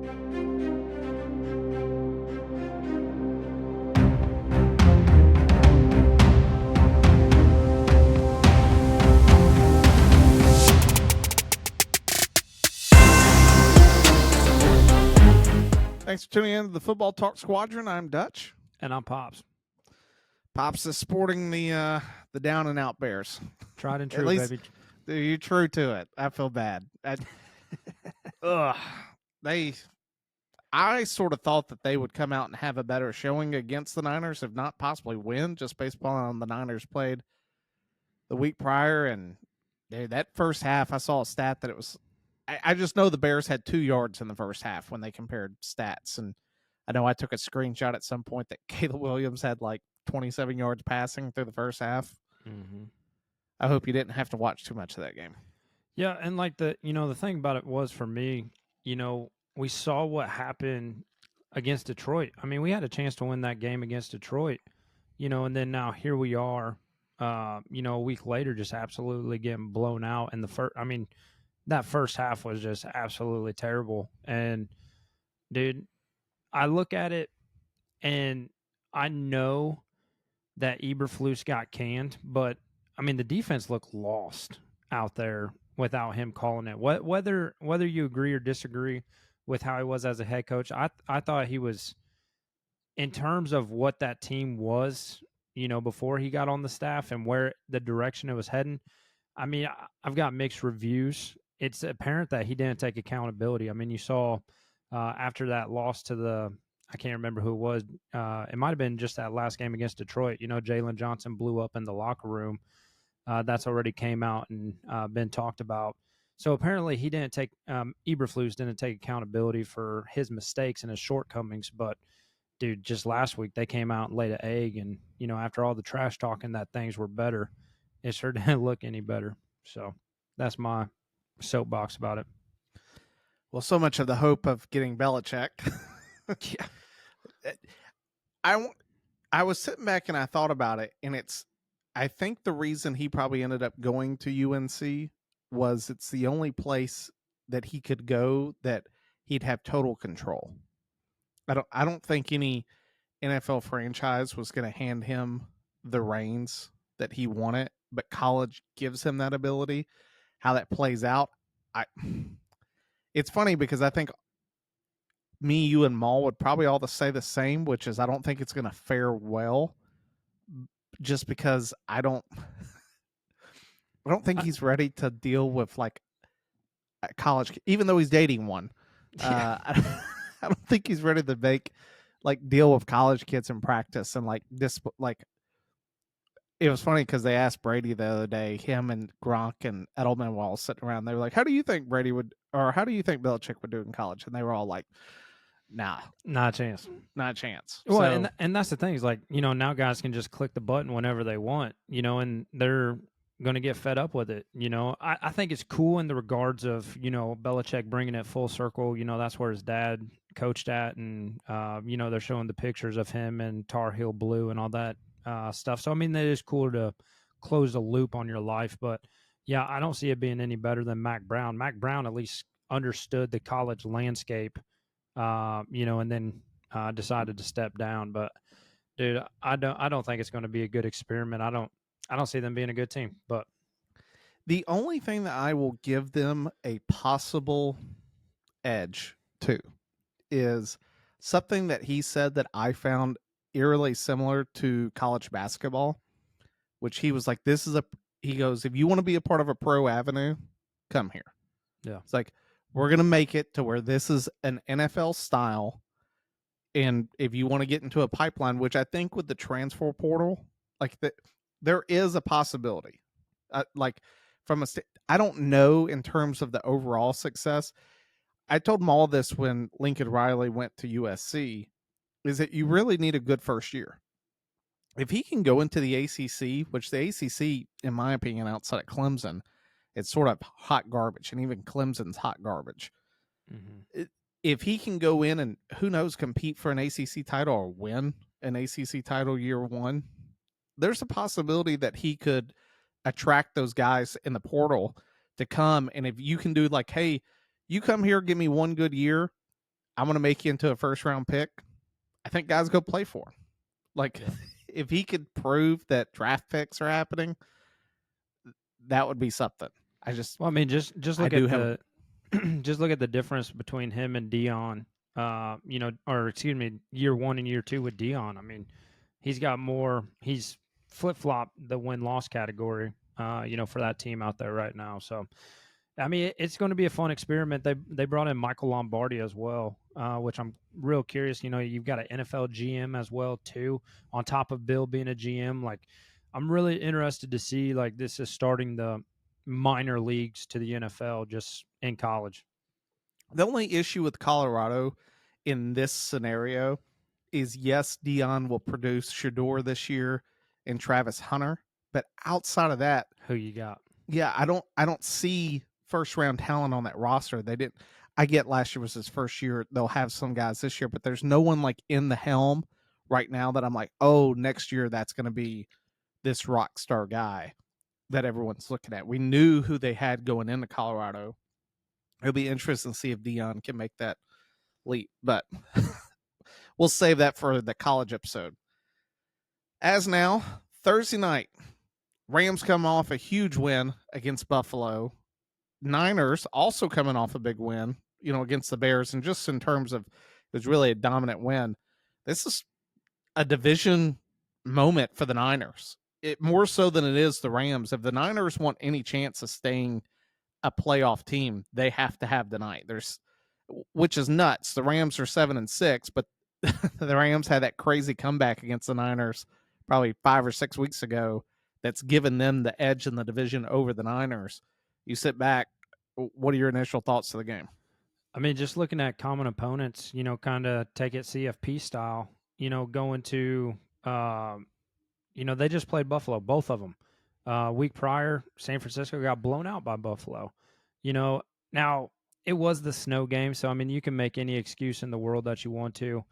Thanks for tuning in to the Football Talk Squadron. I'm Dutch. And I'm Pops. Pops is sporting the down and out Bears. Tried and true, At least, baby. You're true to it. I feel bad. I sort of thought that they would come out and have a better showing against the Niners, if not possibly win, just based upon the Niners played the week prior. And dude, that first half, I saw a stat that it was. I just know the Bears had 2 yards in the first half when they compared stats. And I know I took a screenshot at some point that Caleb Williams had like 27 yards passing through the first half. Mm-hmm. I hope you didn't have to watch too much of that game. Yeah, and like the thing about it was for me, we saw what happened against Detroit. I mean, we had a chance to win that game against Detroit, and then now here we are, a week later, just absolutely getting blown out. And that first half was just absolutely terrible. And dude, I look at it and I know that Eberflus got canned, but I mean the defense looked lost out there without him calling it. Whether you agree or disagree with how he was as a head coach, I thought he was, in terms of what that team was, before he got on the staff and where the direction it was heading. I mean, I've got mixed reviews. It's apparent that he didn't take accountability. I mean, you saw after that loss to I can't remember who it was. It might have been just that last game against Detroit. Jalen Johnson blew up in the locker room. That's already came out and been talked about. So apparently he didn't take Eberflus didn't take accountability for his mistakes and his shortcomings. But dude, just last week they came out and laid an egg, and after all the trash talking that things were better, it sure didn't look any better. So that's my soapbox about it. Well, so much of the hope of getting Belichick. Yeah. I was sitting back and I thought about it, and I think the reason he probably ended up going to UNC was it's the only place that he could go that he'd have total control. I don't think any NFL franchise was going to hand him the reins that he wanted, but college gives him that ability. How that plays out, it's funny because I think me, you, and Maul would probably all say the same, which is I don't think it's going to fare well, just because I don't think he's ready to deal with like a college, even though he's dating one. Yeah. I don't think he's ready to deal with college kids in practice and like this. Like, it was funny because they asked Brady the other day, him and Gronk and Edelman while sitting around. They were like, "How do you think Brady would, or how do you think Belichick would do in college?" And they were all like, "Nah, Not a chance. not a chance." Well, So, and that's the thing is like, now guys can just click the button whenever they want, and they're going to get fed up with it. I think it's cool in the regards of, Belichick bringing it full circle. That's where his dad coached at. And, they're showing the pictures of him and Tar Heel Blue and all that stuff. So, I mean, it is cool to close the loop on your life. But, yeah, I don't see it being any better than Mac Brown. Mac Brown at least understood the college landscape, and then decided to step down. But dude, I don't think it's going to be a good experiment. I don't see them being a good team. But the only thing that I will give them a possible edge to is something that he said that I found eerily similar to college basketball, which he was like, he goes, if you want to be a part of a pro avenue, come here. Yeah. It's like, we're going to make it to where this is an NFL style. And if you want to get into a pipeline, which I think with the transfer portal, there is a possibility. I don't know in terms of the overall success. I told them all this when Lincoln Riley went to USC, is that you really need a good first year. If he can go into the ACC, which the ACC, in my opinion, outside of Clemson, it's sort of hot garbage, and even Clemson's hot garbage. mm-hmm. If he can go in and, who knows, compete for an ACC title or win an ACC title year one, there's a possibility that he could attract those guys in the portal to come. And if you can do like, hey, you come here, give me one good year, I'm going to make you into a first round pick. I think guys go play for him. Like, Yeah. if he could prove that draft picks are happening, that would be something. Well, I mean, just I look do at have a the just look at the difference between him and Dion. Or excuse me, year one and year two with Dion. I mean, he's got more. He's flip flop the win loss category. For that team out there right now. So, I mean, it's going to be a fun experiment. They brought in Michael Lombardi as well, which I'm real curious. You've got an NFL GM as well too, on top of Bill being a GM. Like, I'm really interested to see like this is starting the minor leagues to the NFL just in college. The only issue with Colorado in this scenario is yes, Dion will produce Shador this year and Travis Hunter, but outside of that, Who you got? yeah, I don't see first round talent on that roster. They didn't. I get last year was his first year. They'll have some guys this year, but there's no one like in the helm right now that I'm like, oh, next year that's going to be this rock star guy that everyone's looking at. We knew who they had going into Colorado. It'll be interesting to see if Dion can make that leap, but we'll save that for the college episode. As now, Thursday night, Rams come off a huge win against Buffalo. Niners also coming off a big win, against the Bears. And just in terms of, it was really a dominant win. This is a division moment for the Niners. It more so than it is the Rams. If the Niners want any chance of staying a playoff team, they have to have the night. Which is nuts. The Rams are 7-6, but the Rams had that crazy comeback against the Niners probably 5 or 6 weeks ago. That's given them the edge in the division over the Niners. You sit back. What are your initial thoughts to the game? I mean, just looking at common opponents, kind of take it CFP style. Going to, they just played Buffalo, both of them. Week prior, San Francisco got blown out by Buffalo. Now it was the snow game, so I mean, you can make any excuse in the world that you want to.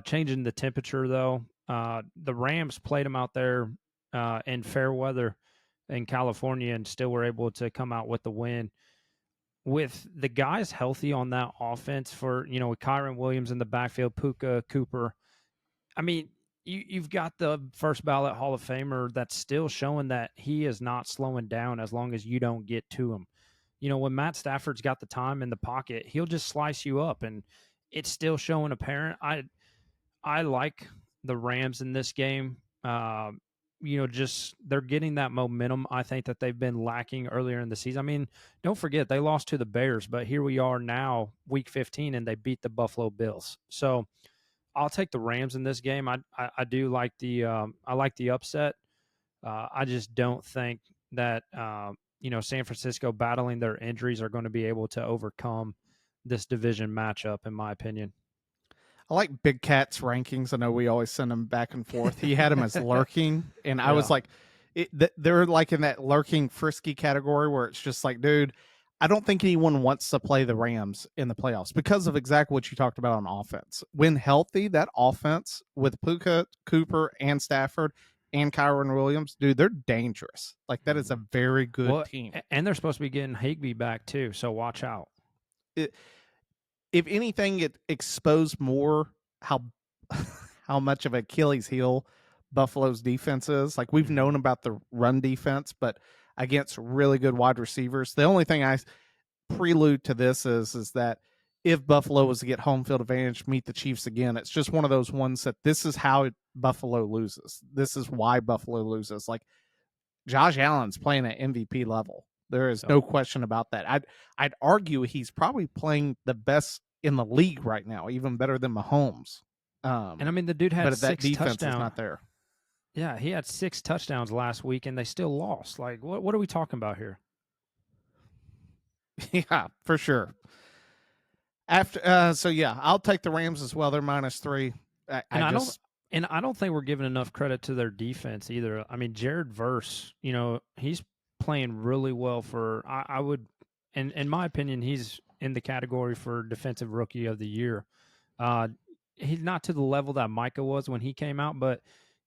Changing the temperature, though, the Rams played them out there in fair weather in California and still were able to come out with the win. With the guys healthy on that offense with Kyron Williams in the backfield, Puka, Cooper, I mean, you've got the first ballot Hall of Famer that's still showing that he is not slowing down as long as you don't get to him. When Matt Stafford's got the time in the pocket, he'll just slice you up, and it's still showing apparent. I like the Rams in this game. Just they're getting that momentum. I think that they've been lacking earlier in the season. I mean, don't forget they lost to the Bears, but here we are now, week 15, and they beat the Buffalo Bills. So I'll take the Rams in this game. I do like I like the upset. I just don't think that San Francisco battling their injuries are going to be able to overcome this division matchup, in my opinion. I like Big Cat's rankings. I know we always send them back and forth. He had him as lurking, and I was Yeah. like, they're like in that lurking frisky category where it's just like, dude, I don't think anyone wants to play the Rams in the playoffs because of exactly what you talked about on offense. When healthy, that offense with Puka, Cooper, and Stafford and Kyron Williams, dude, they're dangerous. Like, that is a very good Well, team. and they're supposed to be getting Higbee back too, so watch out. If anything, it exposed more how how much of an Achilles heel Buffalo's defense is. Like, we've known about the run defense, but against really good wide receivers, the only thing I prelude to this is that if Buffalo was to get home field advantage, meet the Chiefs again, it's just one of those ones that this is how Buffalo loses. This is why Buffalo loses. Like, Josh Allen's playing at MVP level. There is Yep. no question about that. I'd argue he's probably playing the best in the league right now, even better than Mahomes. And I mean, the dude had But if that 6 defense is touchdowns. not there, Yeah, he had 6 touchdowns last week, and they still lost. Like, what are we talking about here? yeah, for sure. So yeah, I'll take the Rams as well. They're -3. And I don't think we're giving enough credit to their defense either. I mean, Jared Verse, he's playing really well for. I would, and in my opinion, he's in the category for defensive rookie of the year. Uh, he's not to the level that Micah was when he came out, but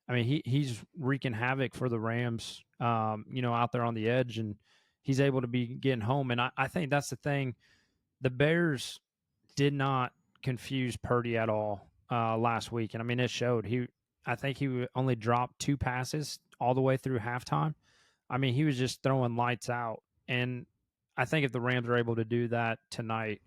I mean, he's wreaking havoc for the Rams. Out there on the edge, and he's able to be getting home. And I think that's the thing. The Bears did not confuse Purdy at all last week, and I mean it showed. I think he only dropped 2 passes all the way through halftime. I mean, he was just throwing lights out, and I think if the Rams are able to do that tonight,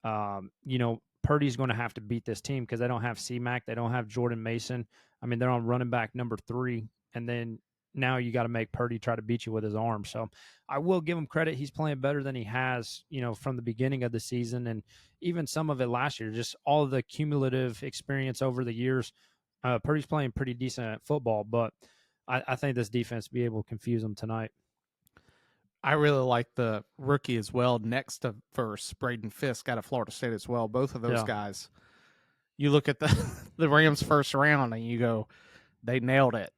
Purdy's going to have to beat this team because they don't have C-Mac, they don't have Jordan Mason. I mean, they're on running back number 3, and then now you got to make Purdy try to beat you with his arm. So I will give him credit. He's playing better than he has, from the beginning of the season and even some of it last year, just all of the cumulative experience over the years. Purdy's playing pretty decent at football, but I think this defense will be able to confuse them tonight. I really like the rookie as well. Next to first, Braden Fisk out of Florida State as well. Both of those guys. You look at the Rams first round and you go, they nailed it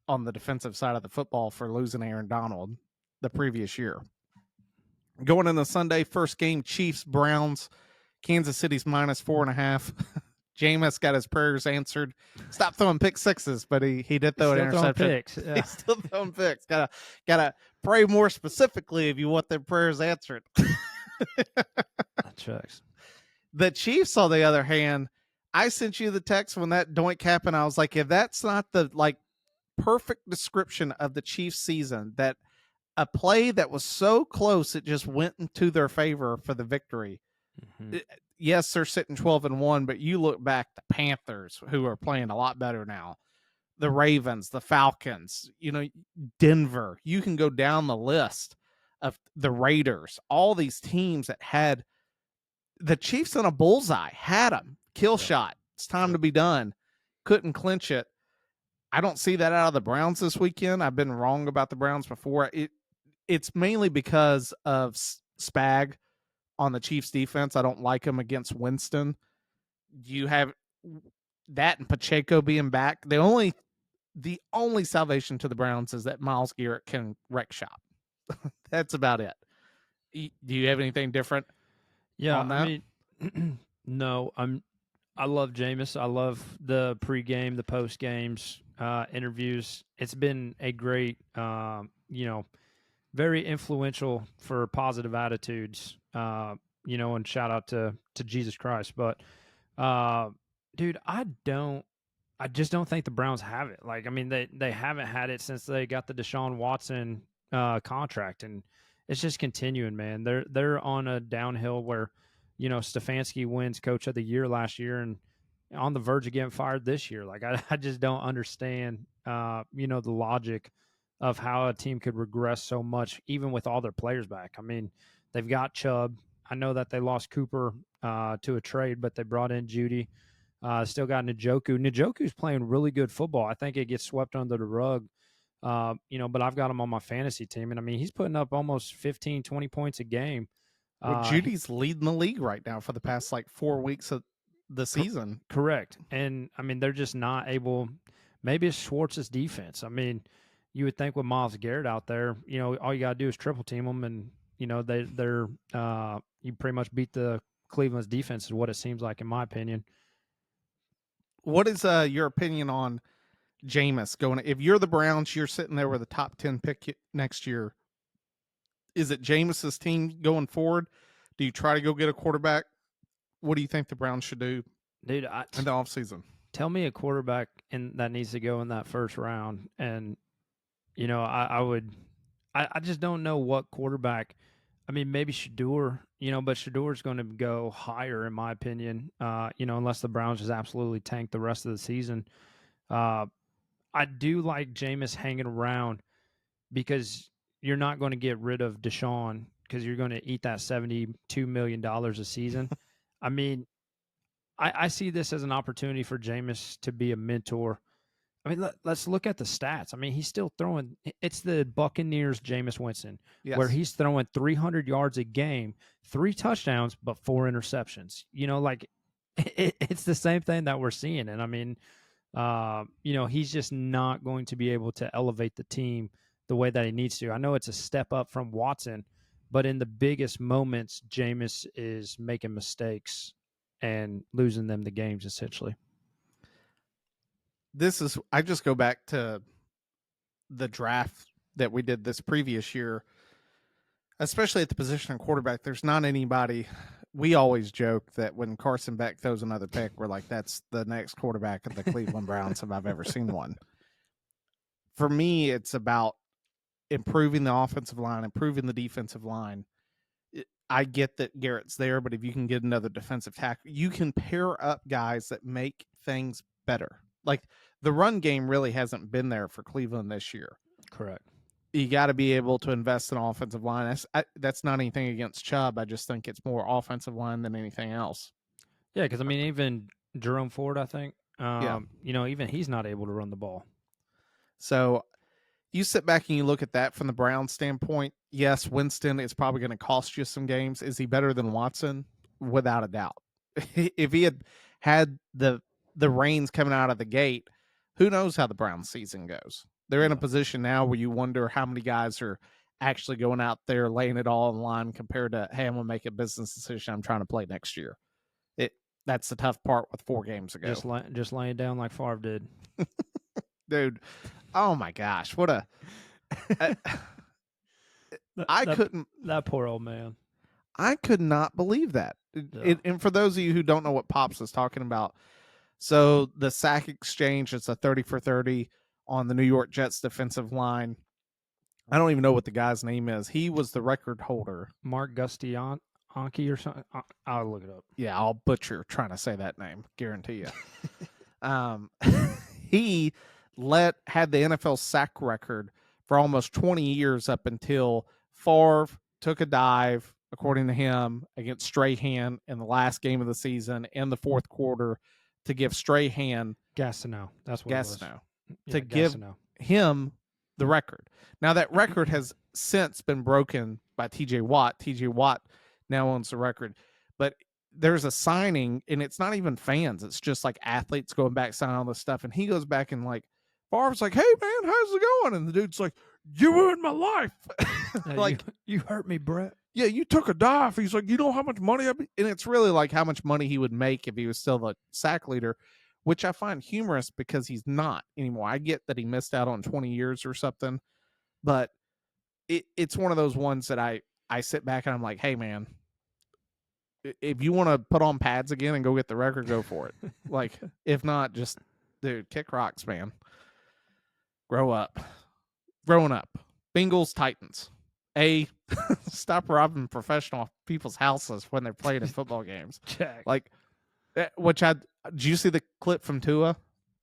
on the defensive side of the football for losing Aaron Donald the previous year. Going into Sunday, first game, Chiefs, Browns, Kansas City's -4.5. Jameis got his prayers answered. Stop throwing pick sixes, but he did throw an interception. Yeah. He's still throwing picks. Gotta pray more specifically if you want their prayers answered. That checks. The Chiefs, on the other hand, I sent you the text when that doink happened. I was like, if that's not the perfect description of the Chiefs season, that a play that was so close it just went into their favor for the victory. Mm-hmm. Yes, they're sitting 12-1, but you look back, the Panthers, who are playing a lot better now, the Ravens, the Falcons, Denver. You can go down the list of the Raiders, all these teams that had the Chiefs in a bullseye, had them, kill shot. It's time to be done. Couldn't clinch it. I don't see that out of the Browns this weekend. I've been wrong about the Browns before. It's mainly because of Spag on the Chiefs defense. I don't like him against Winston. You have that and Pacheco being back. The only salvation to the Browns is that Myles Garrett can wreck shop. That's about it. Do you have anything different? Yeah, on that? I mean, no, I love Jameis. I love the pregame, the post games, interviews. It's been a great, very influential for positive attitudes. And shout out to Jesus Christ. But, dude, I just don't think the Browns have it. Like, I mean, they haven't had it since they got the Deshaun Watson contract, and it's just continuing, man. They're on a downhill where, Stefanski wins Coach of the Year last year and on the verge of getting fired this year. Like, I just don't understand, the logic of how a team could regress so much, even with all their players back. I mean, they've got Chubb. I know that they lost Cooper to a trade, but they brought in Judy. Still got Njoku. Njoku's playing really good football. I think it gets swept under the rug, but I've got him on my fantasy team. And, I mean, he's putting up almost 15, 20 points a game. Well, Judy's leading the league right now for the past 4 weeks of the season. Correct. And, I mean, they're just not able – maybe it's Schwartz's defense. I mean, you would think with Myles Garrett out there, all you got to do is triple team them and, they're you pretty much beat the Cleveland's defense is what it seems like in my opinion. What is your opinion on Jameis going? If you're the Browns, you're sitting there with a top 10 pick next year. Is it Jameis's team going forward? Do you try to go get a quarterback? What do you think the Browns should do, dude, in the offseason? Tell me a quarterback that needs to go in that first round, and I just don't know what quarterback. I mean, maybe Shador, but Shador's going to go higher in my opinion, unless the Browns just absolutely tank the rest of the season. I do like Jameis hanging around because you're not going to get rid of Deshaun because you're going to eat that $72 million a season. I mean, I see this as an opportunity for Jameis to be a mentor. I mean, let's look at the stats. I mean, he's still throwing. It's the Buccaneers, Jameis Winston, where he's throwing 300 yards a game, 3 touchdowns, but 4 interceptions. It's the same thing that we're seeing. And I mean, he's just not going to be able to elevate the team the way that he needs to. I know it's a step up from Watson, but in the biggest moments, Jameis is making mistakes and losing them the games essentially. I just go back to the draft that we did this previous year, especially at the position of quarterback. There's not anybody we always joke that when Carson Beck throws another pick, we're like, that's the next quarterback of the Cleveland Browns if I've ever seen one. For me, it's about improving the offensive line, improving the defensive line. I get that Garrett's there, but if you can get another defensive tackle, you can pair up guys that make things better. Like the run game really hasn't been there for Cleveland this year. Correct. You got to be able to invest in offensive line. That's not anything against Chubb. I just think it's more offensive line than anything else. Yeah, because I mean, even Jerome Ford, I think, Yeah. even he's not able to run the ball. So you sit back and you look at that from the Browns standpoint. Yes, Winston is probably going to cost you some games. Is he better than Watson? Without a doubt. If he had the reins coming out of the gate, who knows how the Browns season goes? They're in a position now where you wonder how many guys are actually going out there laying it all in line compared to, hey, I'm going to make a business decision. I'm trying to play next year. That's the tough part with 4 games ago. Just laying down like Favre did. Dude, oh my gosh, what a I couldn't. That poor old man. I could not believe that. Yeah. And for those of you who don't know what Pops is talking about, so the sack exchange is a 30 for 30 on the New York Jets defensive line. I don't even know what the guy's name is. He was the record holder. Mark Gustianki or something. I'll look it up. Yeah, I'll butcher trying to say that name. Guarantee you. He had the NFL sack record for almost 20 years up until Favre took a dive, according to him, against Strahan in the last game of the season in the fourth quarter to give Strahan Gastineau. That's what Gastineau it to was. give him the record. Now that record has since been broken by TJ Watt. TJ Watt now owns the record. But there's a signing, and it's not even fans. It's just like athletes going back signing all this stuff. And he goes back and like, Favre's like, hey man, how's it going? And the dude's like, you ruined my life. Like, you hurt me, Brett. Yeah, you took a dive. He's like, you know how much money and it's really like how much money he would make if he was still the sack leader, which I find humorous because he's not anymore. I get that he missed out on 20 years or something, but it's one of those ones that I sit back and I'm like, hey man, if you want to put on pads again and go get the record, go for it. Like, if not, just dude, kick rocks, man. Grow up. Growing up. Bengals, Titans. Stop robbing professional people's houses when they're playing in football games. Check. Like, did you see the clip from Tua?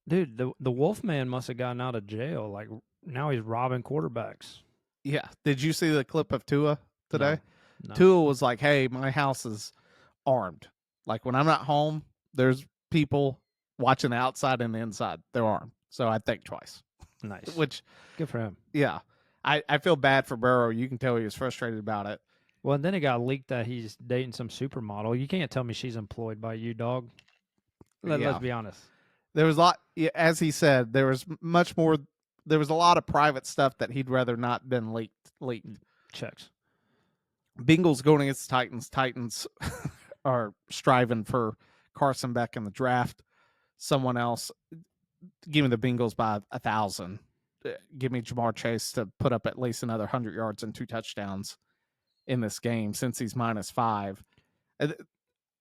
Dude, the Wolfman must have gotten out of jail. Like, now he's robbing quarterbacks. Yeah. Did you see the clip of Tua today? No. Tua was like, hey, my house is armed. Like, when I'm not home, there's people watching the outside and the inside. They're armed. So I think twice. Nice. Which, good for him. Yeah. I feel bad for Burrow. You can tell he was frustrated about it. Well, and then it got leaked that he's dating some supermodel. You can't tell me she's employed by you, dog. Let's be honest. There was a lot, as he said, there was much more. There was a lot of private stuff that he'd rather not been leaked. Checks. Bengals going against Titans. Titans are striving for Carson Beck in the draft. Someone else. Give me the Bengals by 1,000. Give me Jamar Chase to put up at least another 100 yards and 2 touchdowns in this game since he's -5. I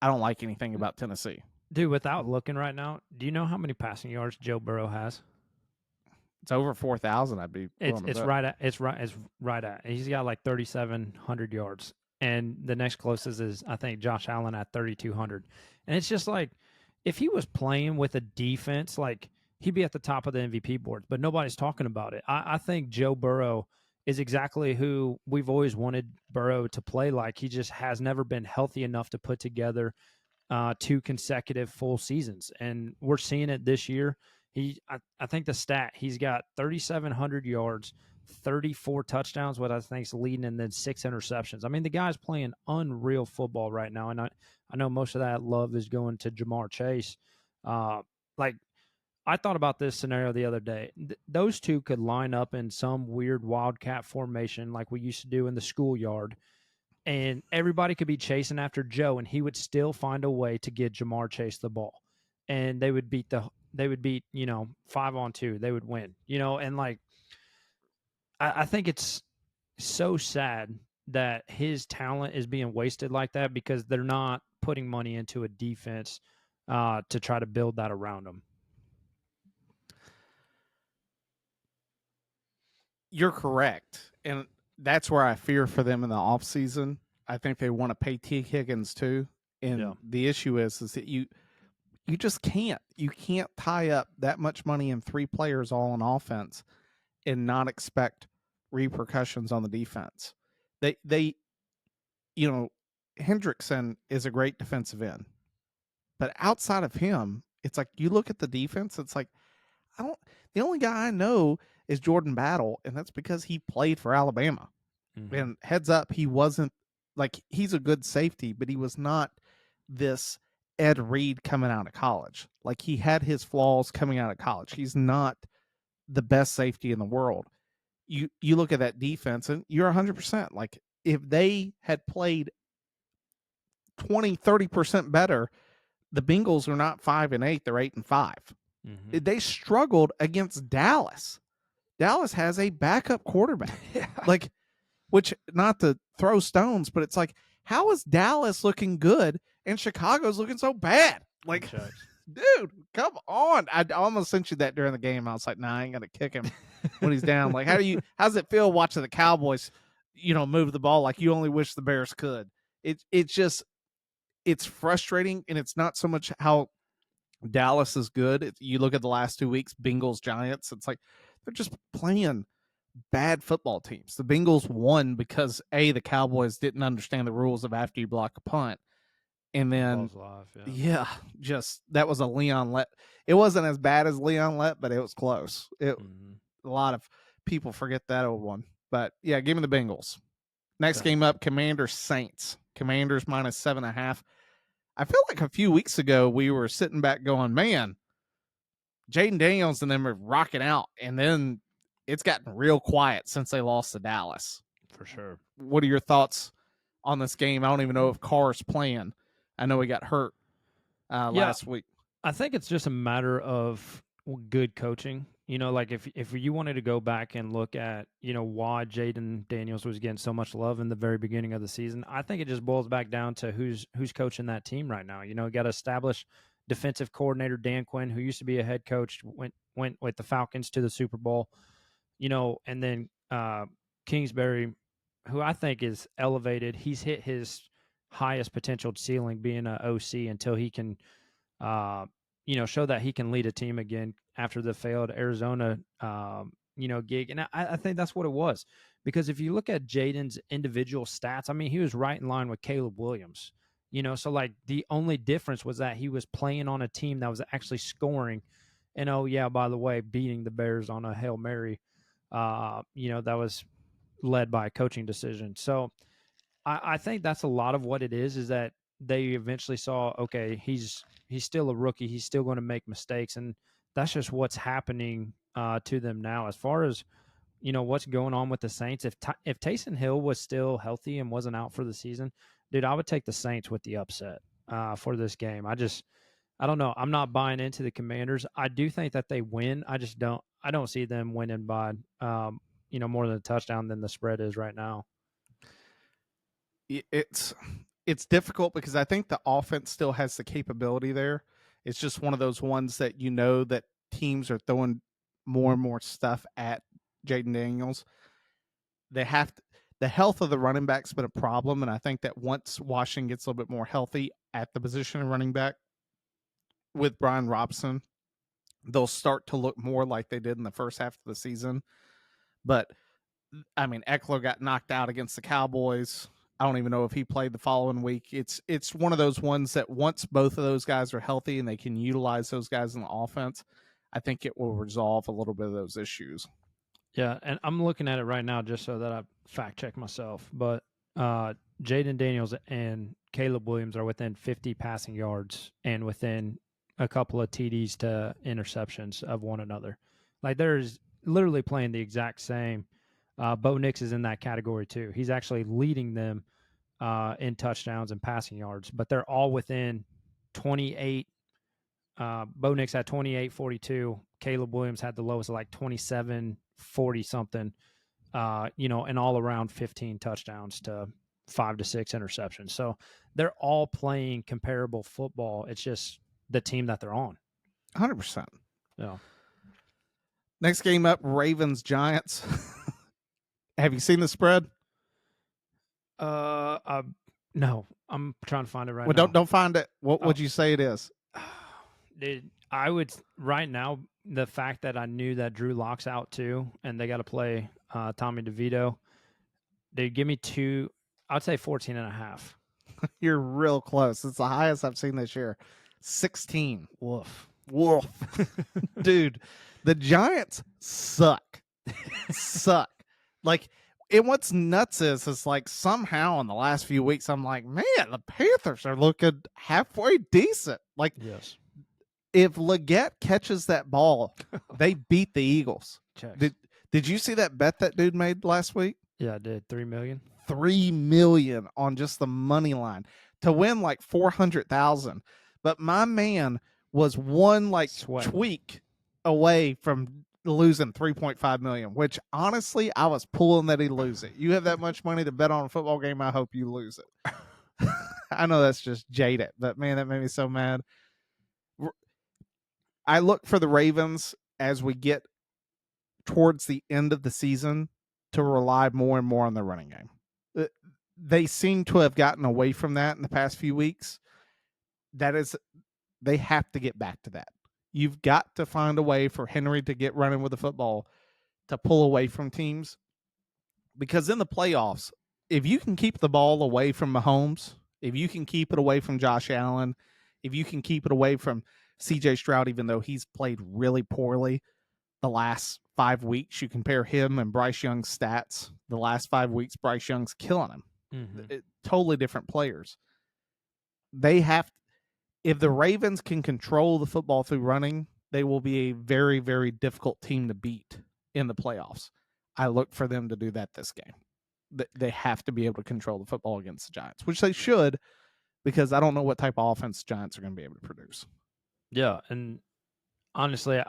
don't like anything about Tennessee. Dude, without looking right now, do you know how many passing yards Joe Burrow has? It's over 4,000. I'd be. It's right at. He's got like 3,700 yards, and the next closest is I think Josh Allen at 3,200. And it's just like if he was playing with a defense, like he'd be at the top of the MVP board, but nobody's talking about it. I think Joe Burrow is exactly who we've always wanted Burrow to play like. He just has never been healthy enough to put together 2 consecutive full seasons, and we're seeing it this year. I think the stat, he's got 3,700 yards, 34 touchdowns, what I think is leading, and then 6 interceptions. I mean, the guy's playing unreal football right now, and I know most of that love is going to Jamar Chase. Like, I thought about this scenario the other day. Those two could line up in some weird wildcat formation like we used to do in the schoolyard, and everybody could be chasing after Joe, and he would still find a way to get Jamar Chase the ball, and they would beat 5-on-2. They would win, and like I think it's so sad that his talent is being wasted like that because they're not putting money into a defense to try to build that around him. You're correct. And that's where I fear for them in the offseason. I think they want to pay T. Higgins too. Yeah. And the issue is that you just can't. You can't tie up that much money in 3 players all on offense and not expect repercussions on the defense. They you know, Hendrickson is a great defensive end. But outside of him, it's like you look at the defense, it's like I don't the only guy I know is Jordan Battle, and that's because he played for Alabama. Mm-hmm. And heads up, he wasn't like he's a good safety, but he was not this Ed Reed coming out of college. Like he had his flaws coming out of college. He's not the best safety in the world. You look at that defense and you're 100%. Like if they had played 20-30% better, the Bengals are not 5-8, they're 8-5. Mm-hmm. They struggled against Dallas. Dallas has a backup quarterback. Yeah. Like, which not to throw stones, but it's like, how is Dallas looking good and Chicago's looking so bad? Like, dude, come on. I almost sent you that during the game. I was like, nah, I ain't gonna kick him when he's down. Like, how's it feel watching the Cowboys, move the ball like you only wish the Bears could? It's frustrating, and it's not so much how Dallas is good. You look at the last 2 weeks, Bengals, Giants, it's like they're just playing bad football teams. The Bengals won because the Cowboys didn't understand the rules of after you block a punt. And then just that was a Leon Let. It wasn't as bad as Leon Let, but it was close. A lot of people forget that old one. But yeah, give me the Bengals. Next game up, Commanders Saints. Commanders -7.5. I feel like a few weeks ago we were sitting back going, man, Jaden Daniels and them are rocking out, and then it's gotten real quiet since they lost to Dallas. For sure. What are your thoughts on this game? I don't even know if Carr's playing. I know he got hurt last week. I think it's just a matter of good coaching. Like if you wanted to go back and look at, why Jaden Daniels was getting so much love in the very beginning of the season, I think it just boils back down to who's coaching that team right now. You got to establish defensive coordinator Dan Quinn, who used to be a head coach, went with the Falcons to the Super Bowl, and then Kingsbury, who I think is elevated. He's hit his highest potential ceiling being an OC until he can show that he can lead a team again after the failed Arizona, gig. And I think that's what it was. Because if you look at Jaden's individual stats, I mean, he was right in line with Caleb Williams. So like the only difference was that he was playing on a team that was actually scoring. And by the way, beating the Bears on a Hail Mary, that was led by a coaching decision. So I think that's a lot of what it is that they eventually saw, okay, he's still a rookie. He's still going to make mistakes. And that's just what's happening to them now. As far as, what's going on with the Saints, if Taysom Hill was still healthy and wasn't out for the season, dude, I would take the Saints with the upset for this game. I don't know. I'm not buying into the Commanders. I do think that they win. I don't see them winning by, more than a touchdown than the spread is right now. It's difficult because I think the offense still has the capability there. It's just one of those ones that that teams are throwing more and more stuff at Jaden Daniels. The health of the running back's been a problem, and I think that once Washington gets a little bit more healthy at the position of running back with Brian Robson, they'll start to look more like they did in the first half of the season. But I mean, Eckler got knocked out against the Cowboys. I don't even know if he played the following week. It's one of those ones that once both of those guys are healthy and they can utilize those guys in the offense, I think it will resolve a little bit of those issues. Yeah, and I'm looking at it right now just so that I fact check myself. But Jaden Daniels and Caleb Williams are within 50 passing yards and within a couple of TDs to interceptions of one another. Like there's literally playing the exact same. Bo Nix is in that category too. He's actually leading them in touchdowns and passing yards, but they're all within 28. Bo Nix had 28-42. Caleb Williams had the lowest, like 27-40 something. and all around 15 touchdowns to 5 to 6 interceptions. So they're all playing comparable football. It's just the team that they're on. 100%. Yeah. Next game up, Ravens Giants. Have you seen the spread? No, I'm trying to find it right Well, now. don't find it. What Oh. would you say it is? Dude, I would right now, the fact that I knew that Drew Lock's out too, and they got to play Tommy DeVito. They give me two. I'd say 14.5. You're real close. It's the highest I've seen this year. 16. Woof. Wolf. Dude, the Giants suck. Suck. Like, and what's nuts is like somehow in the last few weeks, I'm like, man, the Panthers are looking halfway decent. Like, Yes. if Leggett catches that ball, they beat the Eagles. Checks. Did you see that bet that dude made last week? Yeah, I did. 3 million. $3 million on just the money line to win like 400,000. But my man was one like Sweating. tweak away from losing 3.5 million, which honestly I was pulling that he'd lose it. You have that much money to bet on a football game, I hope you lose it. I know that's just jaded, but man, that made me so mad. I look for the Ravens as we get towards the end of the season to rely more and more on the running game. They seem to have gotten away from that in the past few weeks. They have to get back to that. You've got to find a way for Henry to get running with the football to pull away from teams. Because in the playoffs, if you can keep the ball away from Mahomes, if you can keep it away from Josh Allen, if you can keep it away from CJ Stroud, even though he's played really poorly the last 5 weeks, you compare him and Bryce Young's stats. The last 5 weeks, Bryce Young's killing him. Mm-hmm. Totally different players. If the Ravens can control the football through running, they will be a very, very difficult team to beat in the playoffs. I look for them to do that this game. They have to be able to control the football against the Giants, which they should, because I don't know what type of offense the Giants are going to be able to produce. Yeah, and honestly,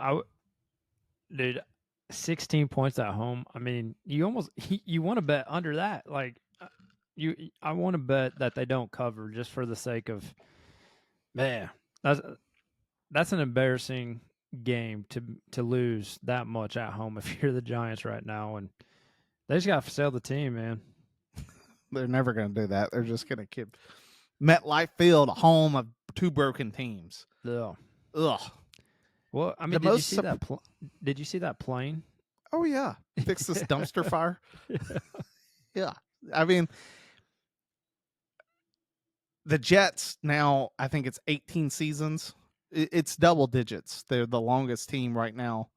dude, 16 points at home. I mean, you want to bet under that. Like, I want to bet that they don't cover just for the sake of, man, that's an embarrassing game to lose that much at home if you're the Giants right now, and they just got to sell the team, man. They're never going to do that. They're just going to keep MetLife Field, home of two broken teams. Yeah. Ugh. Well, I mean, did you see that plane? Oh yeah, fix this dumpster fire. Yeah, I mean, the Jets now, I think it's 18 seasons. It's double digits. They're the longest team right now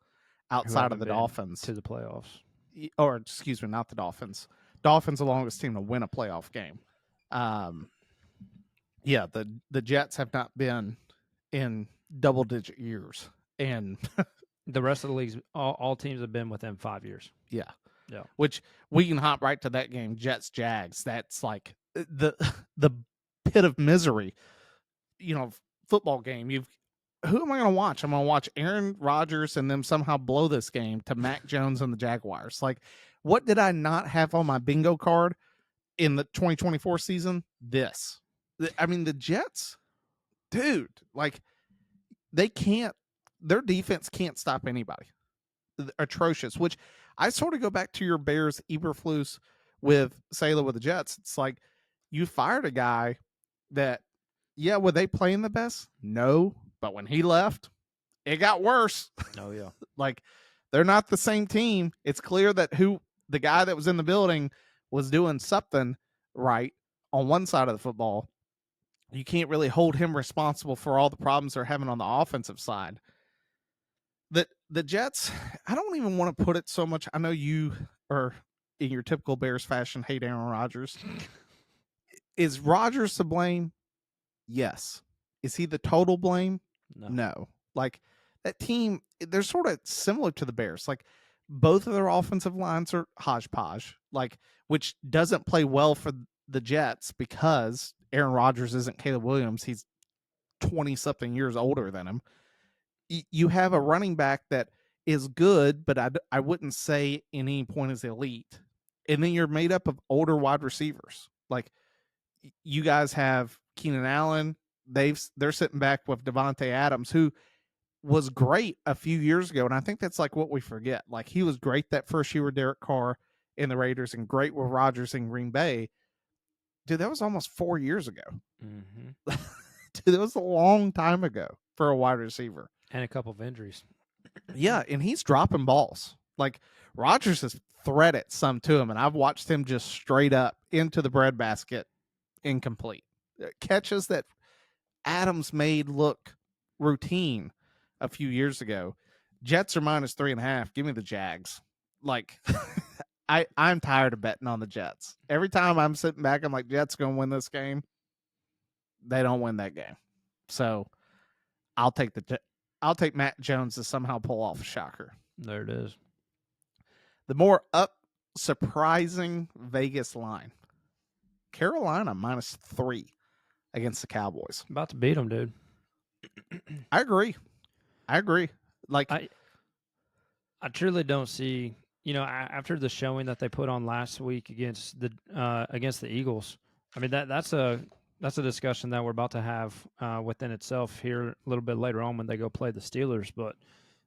outside of the Dolphins to the playoffs. Or excuse me, not the Dolphins. Dolphins the longest team to win a playoff game. Yeah, the Jets have not been in double digit years, and the rest of the leagues, all teams have been within 5 years. Yeah. Yeah. Which we can hop right to that game, Jets Jags. That's like the pit of misery, football game. Who am I going to watch? I'm going to watch Aaron Rodgers and them somehow blow this game to Mac Jones and the Jaguars. Like, what did I not have on my bingo card in the 2024 season? This. I mean, the Jets, dude, like, their defense can't stop anybody. Atrocious, which I sort of go back to your Bears Eberflus with Salah with the Jets. It's like, you fired a guy that, yeah, were they playing the best? No. But when he left, it got worse. Oh, yeah. Like, they're not the same team. It's clear that the guy that was in the building was doing something right on one side of the football. You can't really hold him responsible for all the problems they're having on the offensive side. The Jets, I don't even want to put it so much. I know you are, in your typical Bears fashion, hate Aaron Rodgers. Is Rodgers to blame? Yes. Is he the total blame? No. Like, that team, they're sort of similar to the Bears. Like, both of their offensive lines are hodgepodge, like, which doesn't play well for the Jets because Aaron Rodgers isn't Caleb Williams. He's 20-something years older than him. You have a running back that is good, but I wouldn't say at any point is elite. And then you're made up of older wide receivers. Like you guys have Keenan Allen. They're sitting back with Devontae Adams, who was great a few years ago, and I think that's like what we forget. Like he was great that first year with Derek Carr in the Raiders, and great with Rodgers in Green Bay. Dude, that was almost 4 years ago. Mm-hmm. Dude, that was a long time ago for a wide receiver. And a couple of injuries. Yeah, and he's dropping balls. Like Rodgers has threaded some to him, and I've watched him just straight up into the breadbasket incomplete. Catches that Adams made look routine a few years ago. Jets are -3.5. Give me the Jags. Like I'm tired of betting on the Jets. Every time I'm sitting back, I'm like, Jets gonna win this game. They don't win that game. So I'll take Matt Jones to somehow pull off a shocker. There it is. The more surprising Vegas line. Carolina -3 against the Cowboys. About to beat them, dude. I agree. Like I truly don't see, after the showing that they put on last week against the Eagles. I mean that's a discussion that we're about to have within itself here a little bit later on when they go play the Steelers. But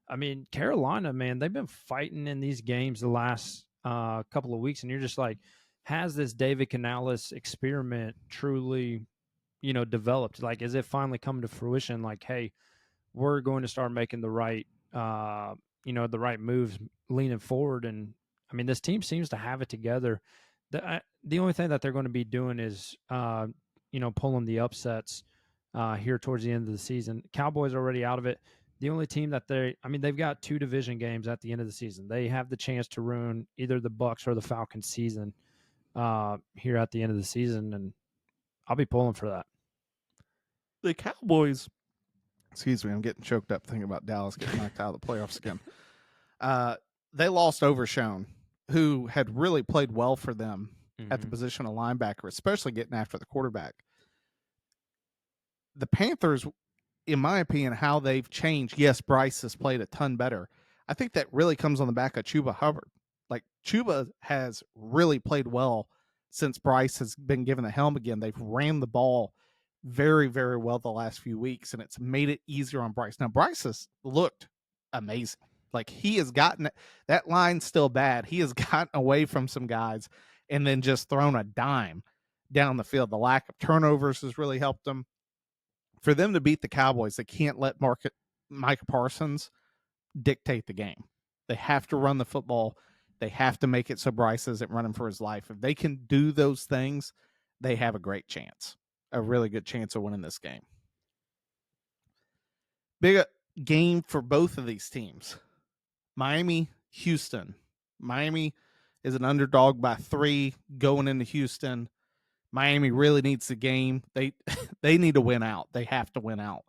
I mean, Carolina, man, they've been fighting in these games the last couple of weeks, and you're just like, has this David Canales experiment truly, developed? Like, is it finally come to fruition? Like, hey, we're going to start making the right, the right moves leaning forward. And I mean, this team seems to have it together. The only thing that they're going to be doing is, pulling the upsets here towards the end of the season. Cowboys are already out of it. The only team that they've got 2 division games at the end of the season. They have the chance to ruin either the Bucs or the Falcons season here at the end of the season, and I'll be pulling for that. the Cowboys, excuse me, I'm getting choked up thinking about Dallas getting knocked out of the playoffs again. They lost Overshown, who had really played well for them at the position of linebacker, especially getting after the quarterback. The Panthers, in my opinion, how they've changed. Yes, Bryce has played a ton better. I think that really comes on the back of Chuba Hubbard. Like Chuba has really played well since Bryce has been given the helm again. They've ran the ball very, very well the last few weeks, and it's made it easier on Bryce. Now, Bryce has looked amazing. Like he has gotten that line's still bad. He has gotten away from some guys and then just thrown a dime down the field. The lack of turnovers has really helped them. For them to beat the Cowboys, they can't let Micah Parsons dictate the game. They have to run the football. They have to make it so Bryce isn't running for his life. If they can do those things, they have a great chance, a really good chance of winning this game. Big game for both of these teams. Miami, Houston. Miami is an underdog by 3 going into Houston. Miami really needs the game. They need to win out. They have to win out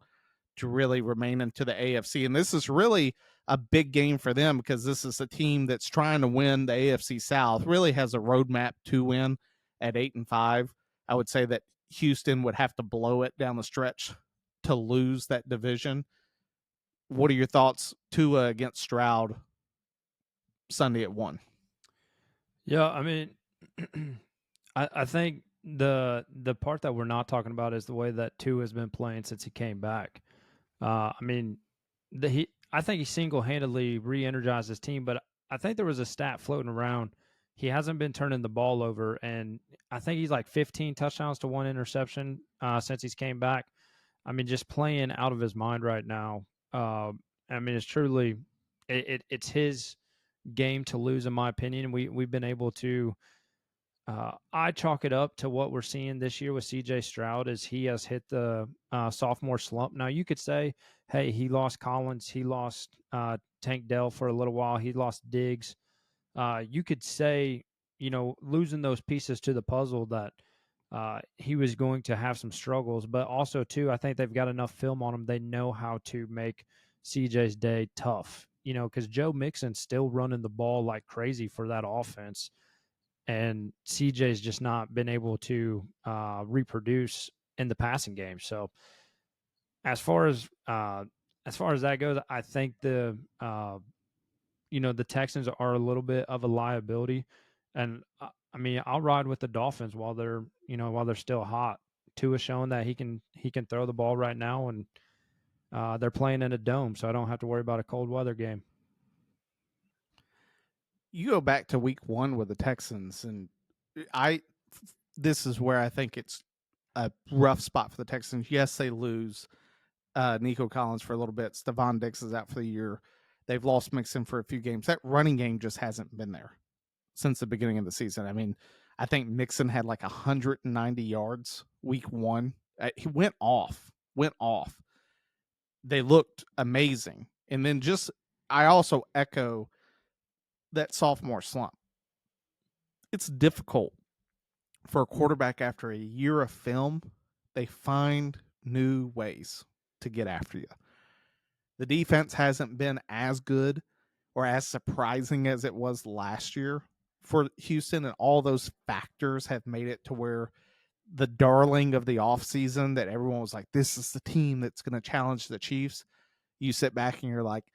to really remain into the AFC. And this is really a big game for them because this is a team that's trying to win the AFC South, really has a roadmap to win at 8-5. I would say that Houston would have to blow it down the stretch to lose that division. What are your thoughts, Tua against Stroud Sunday at 1? Yeah, I mean, I think the part that we're not talking about is the way that Tua has been playing since he came back. I mean, I think he single-handedly re-energized his team, but I think there was a stat floating around. He hasn't been turning the ball over, and I think he's like 15 touchdowns to 1 interception since he's came back. I mean, just playing out of his mind right now. I mean, it's truly it's his game to lose, in my opinion. We've been able to. I chalk it up to what we're seeing this year with C.J. Stroud as he has hit the sophomore slump. Now, you could say, hey, he lost Collins, he lost Tank Dell for a little while, he lost Diggs. You could say, losing those pieces to the puzzle that he was going to have some struggles. But also, too, I think they've got enough film on him. They know how to make CJ's day tough, because Joe Mixon's still running the ball like crazy for that offense. And CJ's just not been able to reproduce in the passing game. So as far as that goes, I think the Texans are a little bit of a liability, and I mean, I'll ride with the Dolphins while they're still hot. Tua's showing that he can throw the ball right now, and they're playing in a dome, so I don't have to worry about a cold weather game. You go back to week 1 with the Texans, and I this is where I think it's a rough spot for the Texans. Yes, they lose Nico Collins for a little bit. Stephon Diggs is out for the year. They've lost Mixon for a few games. That running game just hasn't been there since the beginning of the season. I mean, I think Mixon had like 190 yards week 1. He went off. They looked amazing. And then I also echo that sophomore slump. It's difficult for a quarterback after a year of film. They find new ways to get after you. The defense hasn't been as good or as surprising as it was last year for Houston, and all those factors have made it to where the darling of the offseason that everyone was like, this is the team that's going to challenge the Chiefs. You sit back and you're like,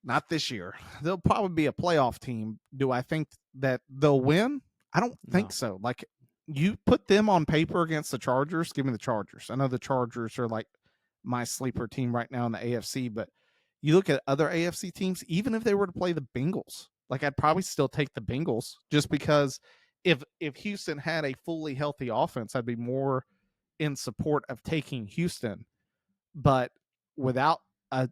not this year. They'll probably be a playoff team. Do I think that they'll win? I don't think No. so. Like, you put them on paper against the Chargers, give me the Chargers. I know the Chargers are like my sleeper team right now in the AFC, but you look at other AFC teams, even if they were to play the Bengals, like I'd probably still take the Bengals just because if Houston had a fully healthy offense, I'd be more in support of taking Houston. But without a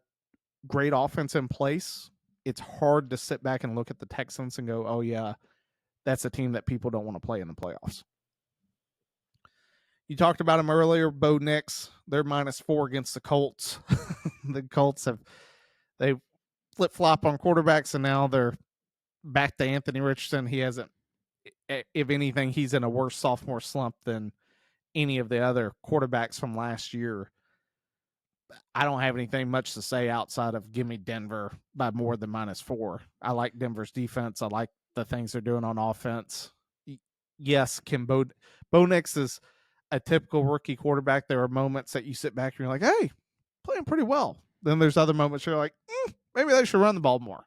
great offense in place, it's hard to sit back and look at the Texans and go, oh, yeah, that's a team that people don't want to play in the playoffs. You talked about them earlier, Bo Nix. They're -4 against the Colts. The Colts they flip flop on quarterbacks, and now they're back to Anthony Richardson. He hasn't, if anything, he's in a worse sophomore slump than any of the other quarterbacks from last year. I don't have anything much to say outside of give me Denver by more than -4. I like Denver's defense. I like the things they're doing on offense. Yes, Bo Nix is a typical rookie quarterback. There are moments that you sit back and you're like, hey, playing pretty well. Then there's other moments you're like, maybe they should run the ball more.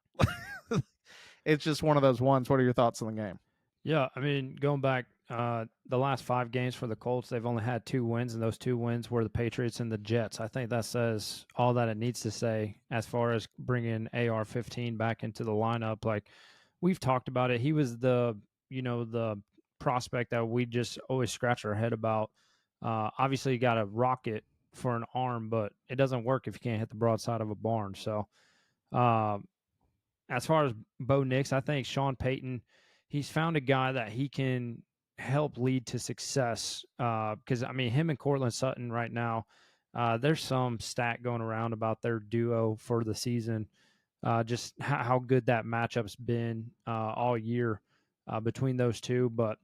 It's just one of those ones. What are your thoughts on the game? Yeah, I mean, going back the last 5 games for the Colts, they've only had 2 wins, and those 2 wins were the Patriots and the Jets. I think that says all that it needs to say as far as bringing AR-15 back into the lineup. Like, we've talked about it. He was the prospect that we just always scratch our head about. Obviously, you got a rocket for an arm, but it doesn't work if you can't hit the broadside of a barn. So, uh, as far as Bo Nix, I think Sean Payton, he's found a guy that he can help lead to success. Because I mean, him and Cortland Sutton right now, there's some stat going around about their duo for the season. Just how good that matchup's been all year between those two. But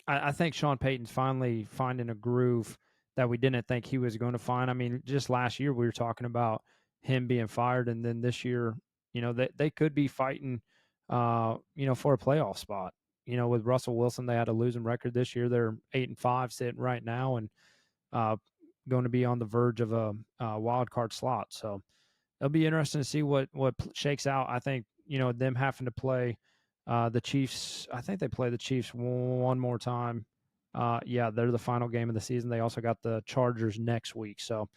I think Sean Payton's finally finding a groove that we didn't think he was going to find. I mean, just last year we were talking about him being fired, and then this year, they could be fighting, for a playoff spot. With Russell Wilson, they had a losing record this year. They're 8-5 sitting right now, and uh, going to be on the verge of a wild card slot. So it'll be interesting to see what shakes out. I think them having to play the Chiefs. I think they play the Chiefs one more time. Yeah, they're the final game of the season. They also got the Chargers next week. So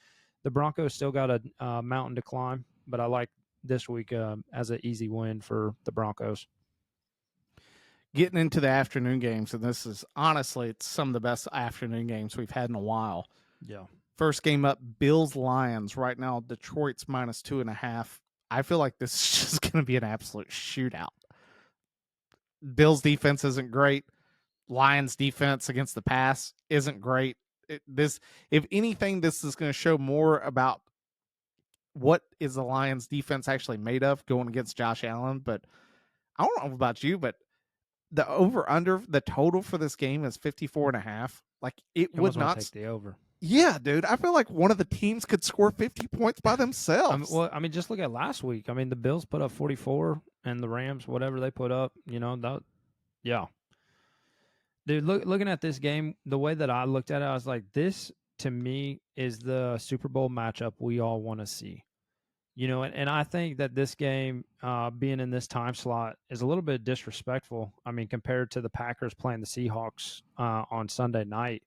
the Broncos still got a mountain to climb, but I like this week as an easy win for the Broncos. Getting into the afternoon games, and this is honestly, it's some of the best afternoon games we've had in a while. Yeah. First game up, Bills Lions. Right now, Detroit's -2.5. I feel like this is just going to be an absolute shootout. Bills defense isn't great. Lions defense against the pass isn't great. If anything, this is going to show more about what is the Lions defense actually made of going against Josh Allen. But I don't know about you, but the over under the total for this game is 54.5. Like, it You would almost want not. to take the over. Yeah, dude. I feel like one of the teams could score 50 points by themselves. I mean, just look at last week. I mean, the Bills put up 44, and the Rams, whatever they put up, yeah. Dude, looking at this game, the way that I looked at it, I was like, this to me is the Super Bowl matchup we all want to see. And I think that this game being in this time slot is a little bit disrespectful. I mean, compared to the Packers playing the Seahawks on Sunday night,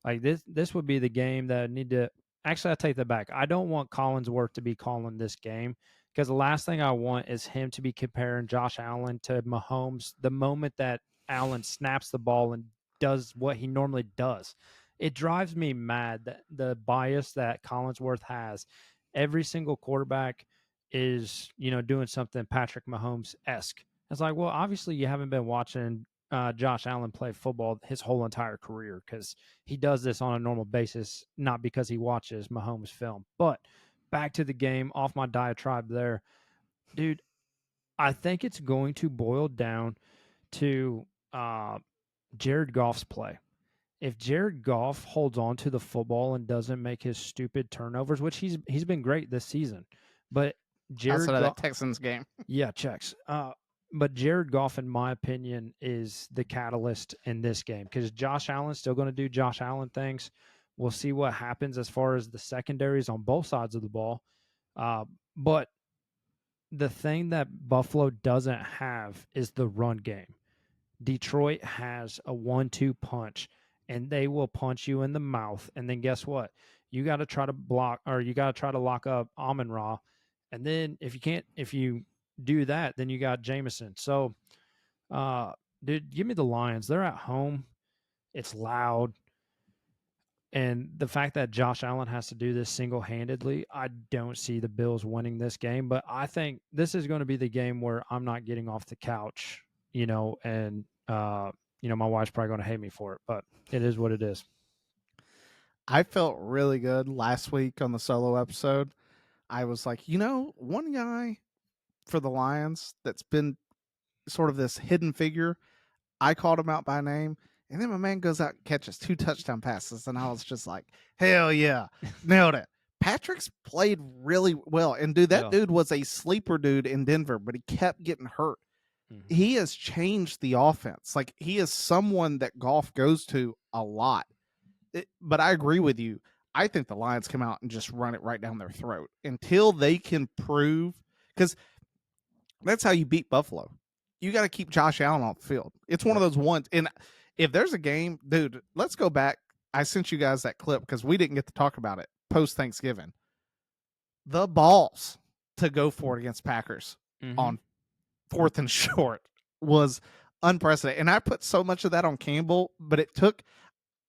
like this would be the game that need to. Actually, I take that back. I don't want Collinsworth to be calling this game because the last thing I want is him to be comparing Josh Allen to Mahomes the moment that Allen snaps the ball and does what he normally does. It drives me mad that the bias that Collinsworth has. Every single quarterback is, doing something Patrick Mahomes esque. It's like, well, obviously you haven't been watching Josh Allen play football his whole entire career because he does this on a normal basis, not because he watches Mahomes film. But back to the game, off my diatribe there, dude. I think it's going to boil down to Jared Goff's play. If Jared Goff holds on to the football and doesn't make his stupid turnovers, which he's been great this season, but outside Jared of that Goff, Texans game. yeah, checks. But Jared Goff, in my opinion, is the catalyst in this game because Josh Allen's still going to do Josh Allen things. We'll see what happens as far as the secondaries on both sides of the ball. But the thing that Buffalo doesn't have is the run game. Detroit has a 1-2 punch, and they will punch you in the mouth. And then guess what? You got to try to block, or you got to try to lock up Amon Ra. And then if you do that, then you got Jameson. So, dude, give me the Lions. They're at home. It's loud. And the fact that Josh Allen has to do this single handedly, I don't see the Bills winning this game. But I think this is going to be the game where I'm not getting off the couch, and, my wife's probably going to hate me for it, but it is what it is. I felt really good last week on the solo episode. I was like, one guy for the Lions that's been sort of this hidden figure. I called him out by name, and then my man goes out and catches 2 touchdown passes, and I was just like, hell yeah, nailed it. Patrick's played really well, and dude, that Yeah. dude was a sleeper dude in Denver, but he kept getting hurt. Mm-hmm. He has changed the offense. Like, he is someone that Goff goes to a lot. But I agree with you. I think the Lions come out and just run it right down their throat until they can prove, because that's how you beat Buffalo. You got to keep Josh Allen off the field. It's one of those ones. And if there's a game, dude, let's go back. I sent you guys that clip because we didn't get to talk about it post Thanksgiving. The balls to go for it against Packers on 4th and short was unprecedented. And I put so much of that on Campbell, but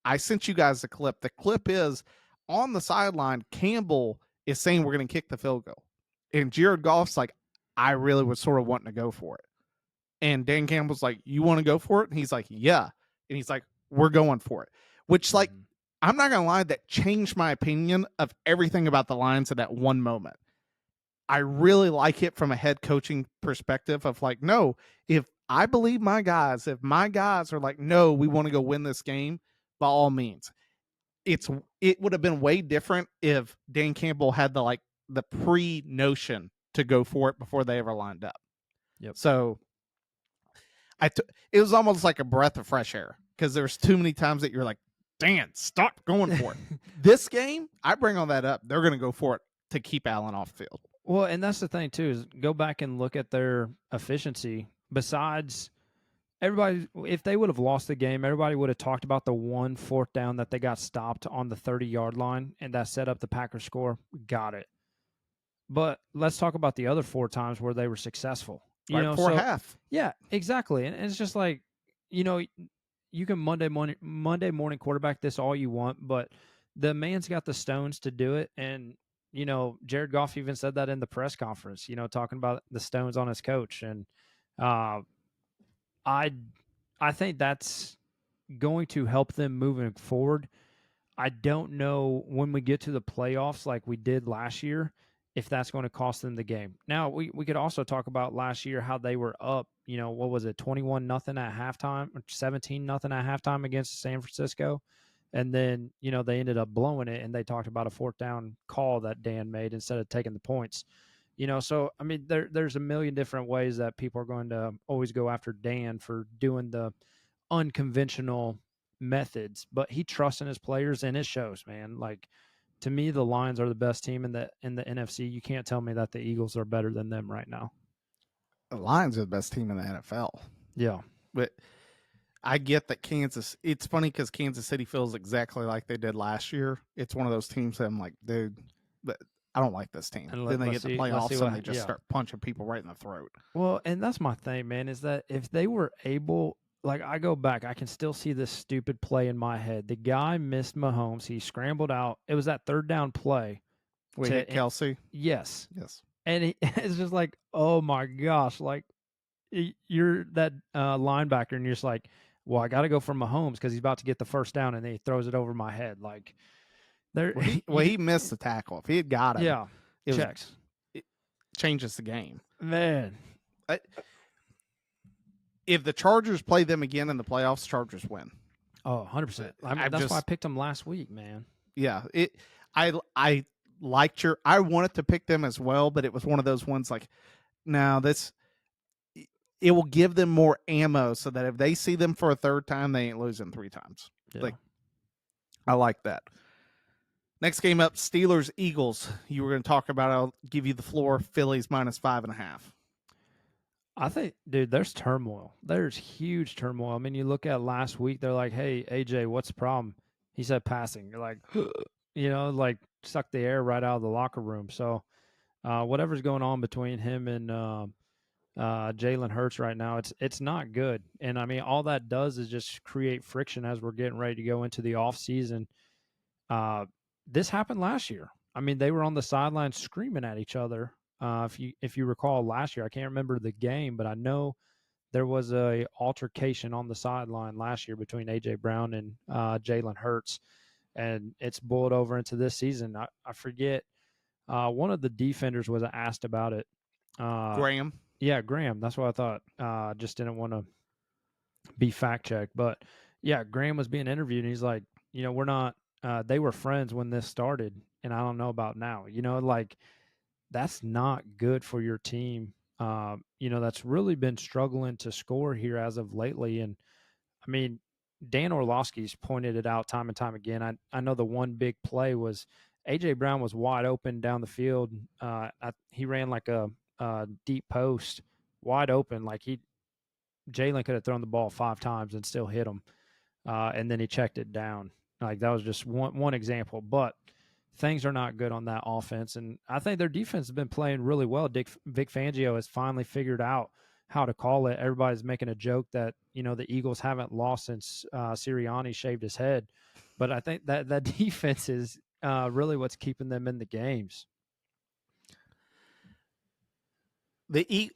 I sent you guys the clip. The clip is on the sideline. Campbell is saying we're going to kick the field goal. And Jared Goff's like, I really was sort of wanting to go for it. And Dan Campbell's like, you want to go for it? And he's like, yeah. And he's like, we're going for it. Which, like, I'm not going to lie, that changed my opinion of everything about the Lions at that one moment. I really like it from a head coaching perspective of like, no, if I believe my guys, if my guys are like, no, we want to go win this game, by all means. It would have been way different if Dan Campbell had the pre-notion to go for it before they ever lined up. Yep. So it was almost like a breath of fresh air because there's too many times that you're like, Dan, stop going for it. This game, I bring all that up. They're going to go for it to keep Allen off the field. Well, and that's the thing, too, is go back and look at their efficiency. Besides everybody, if they would have lost the game, everybody would have talked about the 1 4th down that they got stopped on the 30-yard line, and that set up the Packers score. Got it. But let's talk about the other 4 times where they were successful. Before half. Yeah, exactly. And it's just like, you can Monday morning quarterback this all you want, but the man's got the stones to do it. And, Jared Goff even said that in the press conference, talking about the stones on his coach. And I think that's going to help them moving forward. I don't know when we get to the playoffs like we did last year, if that's going to cost them the game. Now, we could also talk about last year how they were up, what was it, 21-0 at halftime, or 17-0 at halftime against San Francisco. And then, they ended up blowing it, and they talked about a 4th down call that Dan made instead of taking the points. So, I mean, there's a million different ways that people are going to always go after Dan for doing the unconventional methods, but he trusts in his players, and it shows, man. Like, to me, the Lions are the best team in the NFC. You can't tell me that the Eagles are better than them right now. The Lions are the best team in the NFL. Yeah. But I get that Kansas. It's funny because Kansas City feels exactly like they did last year. It's one of those teams that I'm like, dude, I don't like this team. And Then they let's get the see, let's see playoffs and they what. just Yeah. start punching people right in the throat. Well, and that's my thing, man. Is that if they were able, like I go back, I can still see this stupid play in my head. The guy missed Mahomes. He scrambled out. It was that third down play We hit to Kelsey. yes, Yes. and it's just like, oh my gosh, like you're that linebacker, and you're just like, well, I got to go for Mahomes because he's about to get the first down, and then he throws it over my head. Like there, He missed the tackle. If he had got him, yeah, it was checks, it changes the game. man. If the Chargers play them again in the playoffs, Chargers win. Oh, 100%. I mean, that's why I picked them last week, man. Yeah, I liked I wanted to pick them as well, but it was one of those ones like, now this it will give them more ammo so that if they see them for a third time, they ain't losing 3 times. Yeah. Like, I like that. Next game up, Steelers Eagles. You were going to talk about. I'll give you the floor. Phillies -5.5. I think, dude, there's turmoil. There's huge turmoil. I mean, you look at last week, they're like, hey, AJ, what's the problem? He said passing. You're like, like suck the air right out of the locker room. So, whatever's going on between him and Jalen Hurts right now, it's not good. And I mean, all that does is just create friction as we're getting ready to go into the off season. This happened last year. I mean, they were on the sideline screaming at each other. If you recall last year, I can't remember the game, but I know there was a altercation on the sideline last year between AJ Brown and Jalen Hurts, and it's boiled over into this season. I forget. One of the defenders was asked about it. Graham. Yeah, Graham. That's what I thought. Just didn't want to be fact checked, but yeah, Graham was being interviewed, and he's like, we're not. They were friends when this started, and I don't know about now. Like that's not good for your team. That's really been struggling to score here as of lately. And I mean, Dan Orlovsky's pointed it out time and time again. I know the one big play was AJ Brown was wide open down the field. He ran like a deep post, wide open. Like Jalen could have thrown the ball 5 times and still hit him. And then he checked it down. Like that was just one example, but things are not good on that offense. And I think their defense has been playing really well. Vic Fangio has finally figured out how to call it. Everybody's making a joke that, the Eagles haven't lost since Sirianni shaved his head. But I think that defense is really what's keeping them in the games. The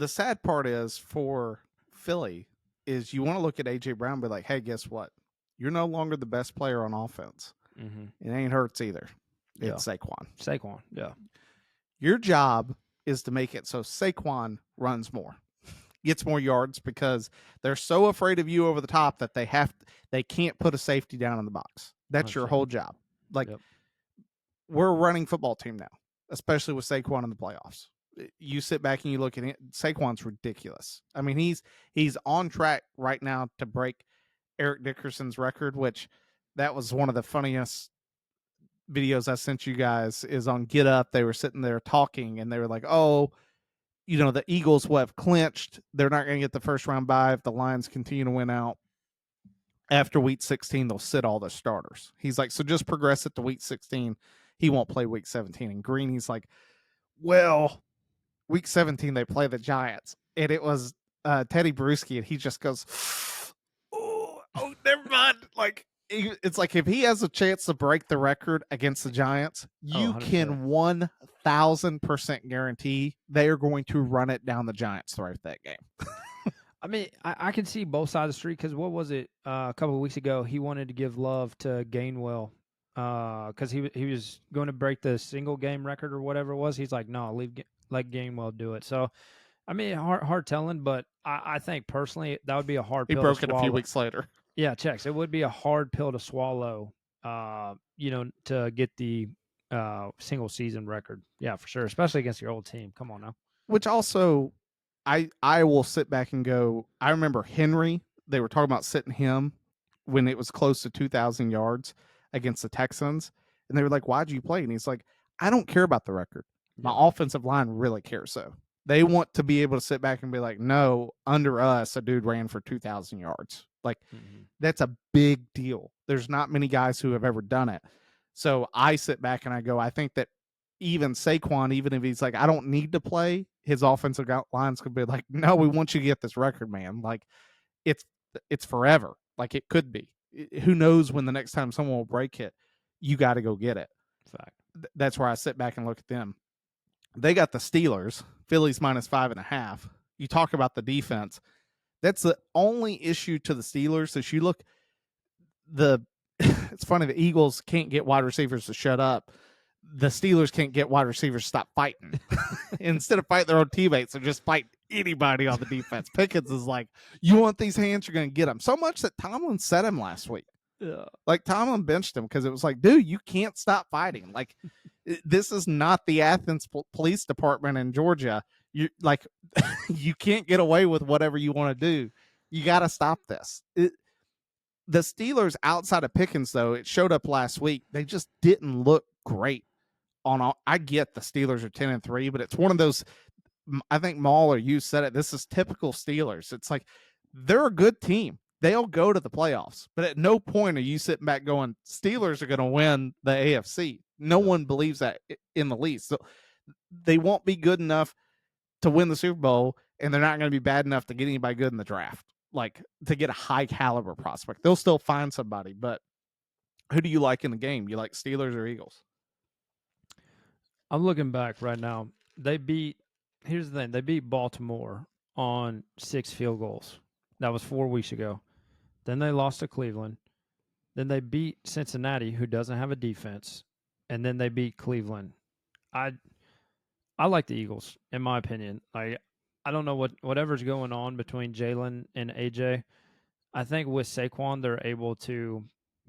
sad part is for Philly is you want to look at AJ Brown and be like, hey, guess what? You're no longer the best player on offense. Mm-hmm. It ain't Hurts either. It's Saquon. Saquon, yeah. Your job is to make it so Saquon runs more, gets more yards, because they're so afraid of you over the top that they can't put a safety down in the box. That's 100%. your whole job. Like, we're a running football team now, especially with Saquon in the playoffs. You sit back and you look at it, Saquon's ridiculous. I mean, he's on track right now to break Eric Dickerson's record, which that was one of the funniest videos I sent you guys, is on Get Up. They were sitting there talking and they were like, oh, the Eagles will have clinched. They're not going to get the first round bye if the Lions continue to win out. After week 16, they'll sit all the starters. He's like, so just progress it to week 16. He won't play week 17. And Green, he's like, well, week 17, they play the Giants. And it was Teddy Bruschi, and he just goes, oh, never mind. Like, it's like if he has a chance to break the record against the Giants, you can 1,000% guarantee they are going to run it down the Giants' throat that game. I mean, I can see both sides of the street, because what was it a couple of weeks ago? He wanted to give love to Gainwell because he was going to break the single game record or whatever it was. He's like, no, let Gainwell do it. So, I mean, hard telling, but I think personally that would be a hard pill to swallow. He broke it a few weeks later. Yeah, checks. It would be a hard pill to swallow, to get the single season record. Yeah, for sure, especially against your old team. Come on now. Which also, I will sit back and go, I remember Henry, they were talking about sitting him when it was close to 2,000 yards against the Texans. And they were like, why'd you play? And he's like, I don't care about the record. My Yeah. offensive line really cares. So they want to be able to sit back and be like, no, under us, a dude ran for 2,000 yards. Like, Mhm. that's a big deal. There's not many guys who have ever done it. So I sit back and I go, I think that even Saquon, even if he's like, I don't need to play, his offensive lines could be like, no, we want you to get this record, man. Like, it's it's forever. Like, it could be. Who knows when the next time someone will break it? You got to go get it. Fact. That's where I sit back and look at them. They got the Steelers, Phillies -5.5. You talk about the defense. That's the only issue to the Steelers. As you look, it's funny, the Eagles can't get wide receivers to shut up. The Steelers can't get wide receivers to stop fighting. Instead of fighting their own teammates, they're just fighting anybody on the defense. Pickens is like, you want these hands, you're going to get them. So much that Tomlin set him last week. Yeah. Like, Tomlin benched him because it was like, dude, you can't stop fighting. Like, this is not the Athens Police Department in Georgia. You like, you can't get away with whatever you want to do. You got to stop this. The Steelers, outside of Pickens, though, it showed up last week. They just didn't look great on all. I get the Steelers are 10-3, but it's one of those. I think Maul or you said it. This is typical Steelers. It's like they're a good team. They'll go to the playoffs, but at no point are you sitting back going, Steelers are going to win the AFC. No one believes that in the least. So they won't be good enough to win the Super Bowl, and they're not going to be bad enough to get anybody good in the draft, like to get a high caliber prospect. They'll still find somebody, but who do you like in the game? You like Steelers or Eagles? I'm looking back right now. They beat. Here's the thing. They beat Baltimore on 6 field goals. That was 4 weeks ago. Then they lost to Cleveland. Then they beat Cincinnati, who doesn't have a defense, and then they beat Cleveland. I I like the Eagles, in my opinion. I don't know whatever's going on between Jalen and AJ. I think with Saquon, they're able to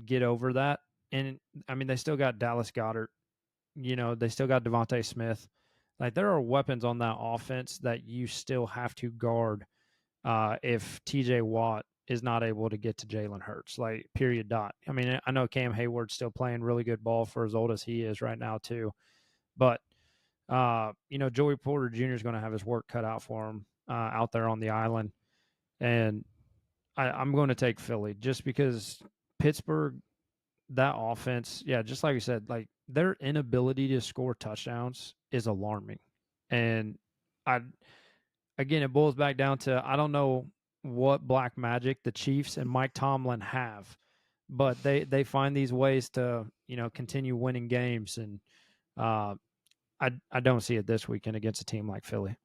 get over that. And I mean, they still got Dallas Goddard. They still got Devontae Smith. Like, there are weapons on that offense that you still have to guard if TJ Watt is not able to get to Jalen Hurts. Like, period. Dot. I mean, I know Cam Hayward's still playing really good ball for as old as he is right now too, but Joey Porter Jr. is going to have his work cut out for him out there on the island, and I'm going to take Philly just because Pittsburgh, that offense, yeah, just like you said, like their inability to score touchdowns is alarming. And I again, it boils back down to I don't know what black magic the Chiefs and Mike Tomlin have, but they find these ways to continue winning games, and uh, I don't see it this weekend against a team like Philly.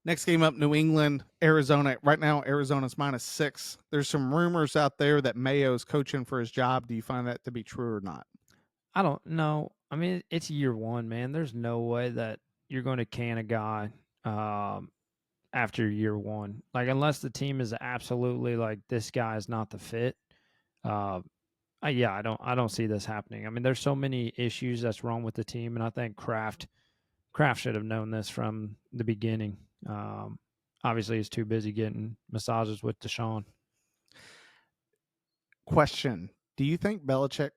Next game up, New England, Arizona. Right now, Arizona's -6. There's some rumors out there that Mayo's coaching for his job. Do you find that to be true or not? I don't know. I mean, it's year one, man. There's no way that you're going to can a guy after year one. Like, unless the team is absolutely like, this guy is not the fit. Uh, yeah, I don't see this happening. I mean, there's so many issues that's wrong with the team, and I think Kraft should have known this from the beginning. Obviously, he's too busy getting massages with Deshaun. Question: do you think Belichick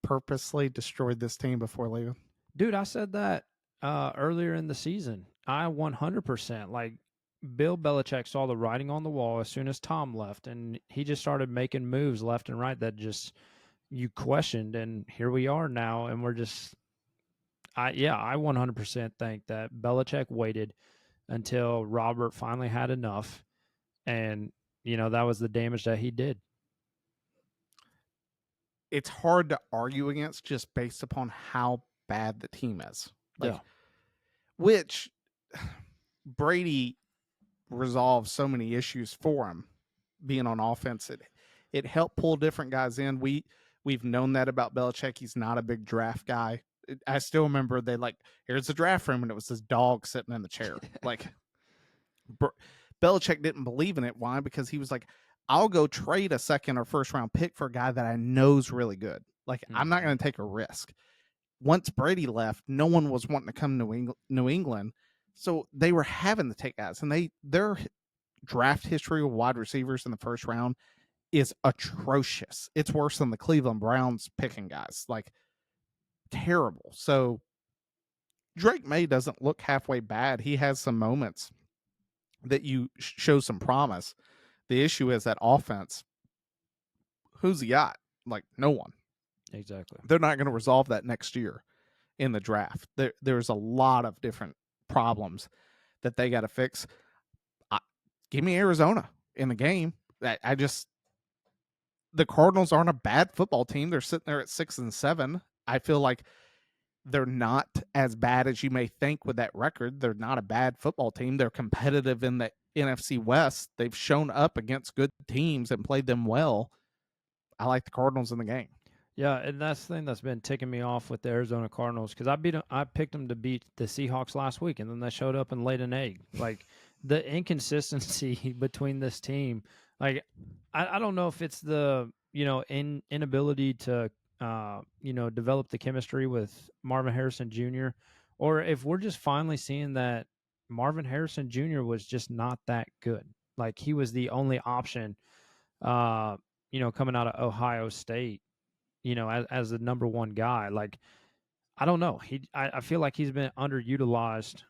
purposely destroyed this team before leaving? Dude, I said that earlier in the season. I 100% like Bill Belichick saw the writing on the wall as soon as Tom left, and he just started making moves left and right that just you questioned, and here we are now, and we're just I 100% think that Belichick waited until Robert finally had enough, and that was the damage that he did. It's hard to argue against just based upon how bad the team is. Like, Yeah. which Brady resolved so many issues for him being on offense. It helped pull different guys in. We've known that about Belichick. He's not a big draft guy. I still remember they like, here's the draft room, and it was this dog sitting in the chair. Like, Belichick didn't believe in it. Why? Because he was like, I'll go trade a second or first round pick for a guy that I know's really good. Like, I'm not going to take a risk. Once Brady left, no one was wanting to come to New England. So they were having to take guys, and their draft history of wide receivers in the first round is atrocious. It's worse than the Cleveland Browns picking guys. Like, terrible. So Drake May doesn't look halfway bad. He has some moments that you show some promise. The issue is that offense. Who's he got? Like no one. Exactly. They're not going to resolve that next year in the draft. There's a lot of different problems that they got to fix. Give me Arizona in the game. I just the Cardinals aren't a bad football team. They're sitting there at 6-7. I feel like they're not as bad as you may think with that record. They're not a bad football team. They're competitive in the NFC West. They've shown up against good teams and played them well. I like the Cardinals in the game. Yeah, and that's the thing that's been ticking me off with the Arizona Cardinals because I picked them to beat the Seahawks last week, and then they showed up and laid an egg. Like the inconsistency between this team, like I don't know if it's the inability to develop the chemistry with Marvin Harrison Jr. or if we're just finally seeing that Marvin Harrison Jr. was just not that good. Like he was the only option, coming out of Ohio State as the number one guy. Like, I don't know. I feel like he's been underutilized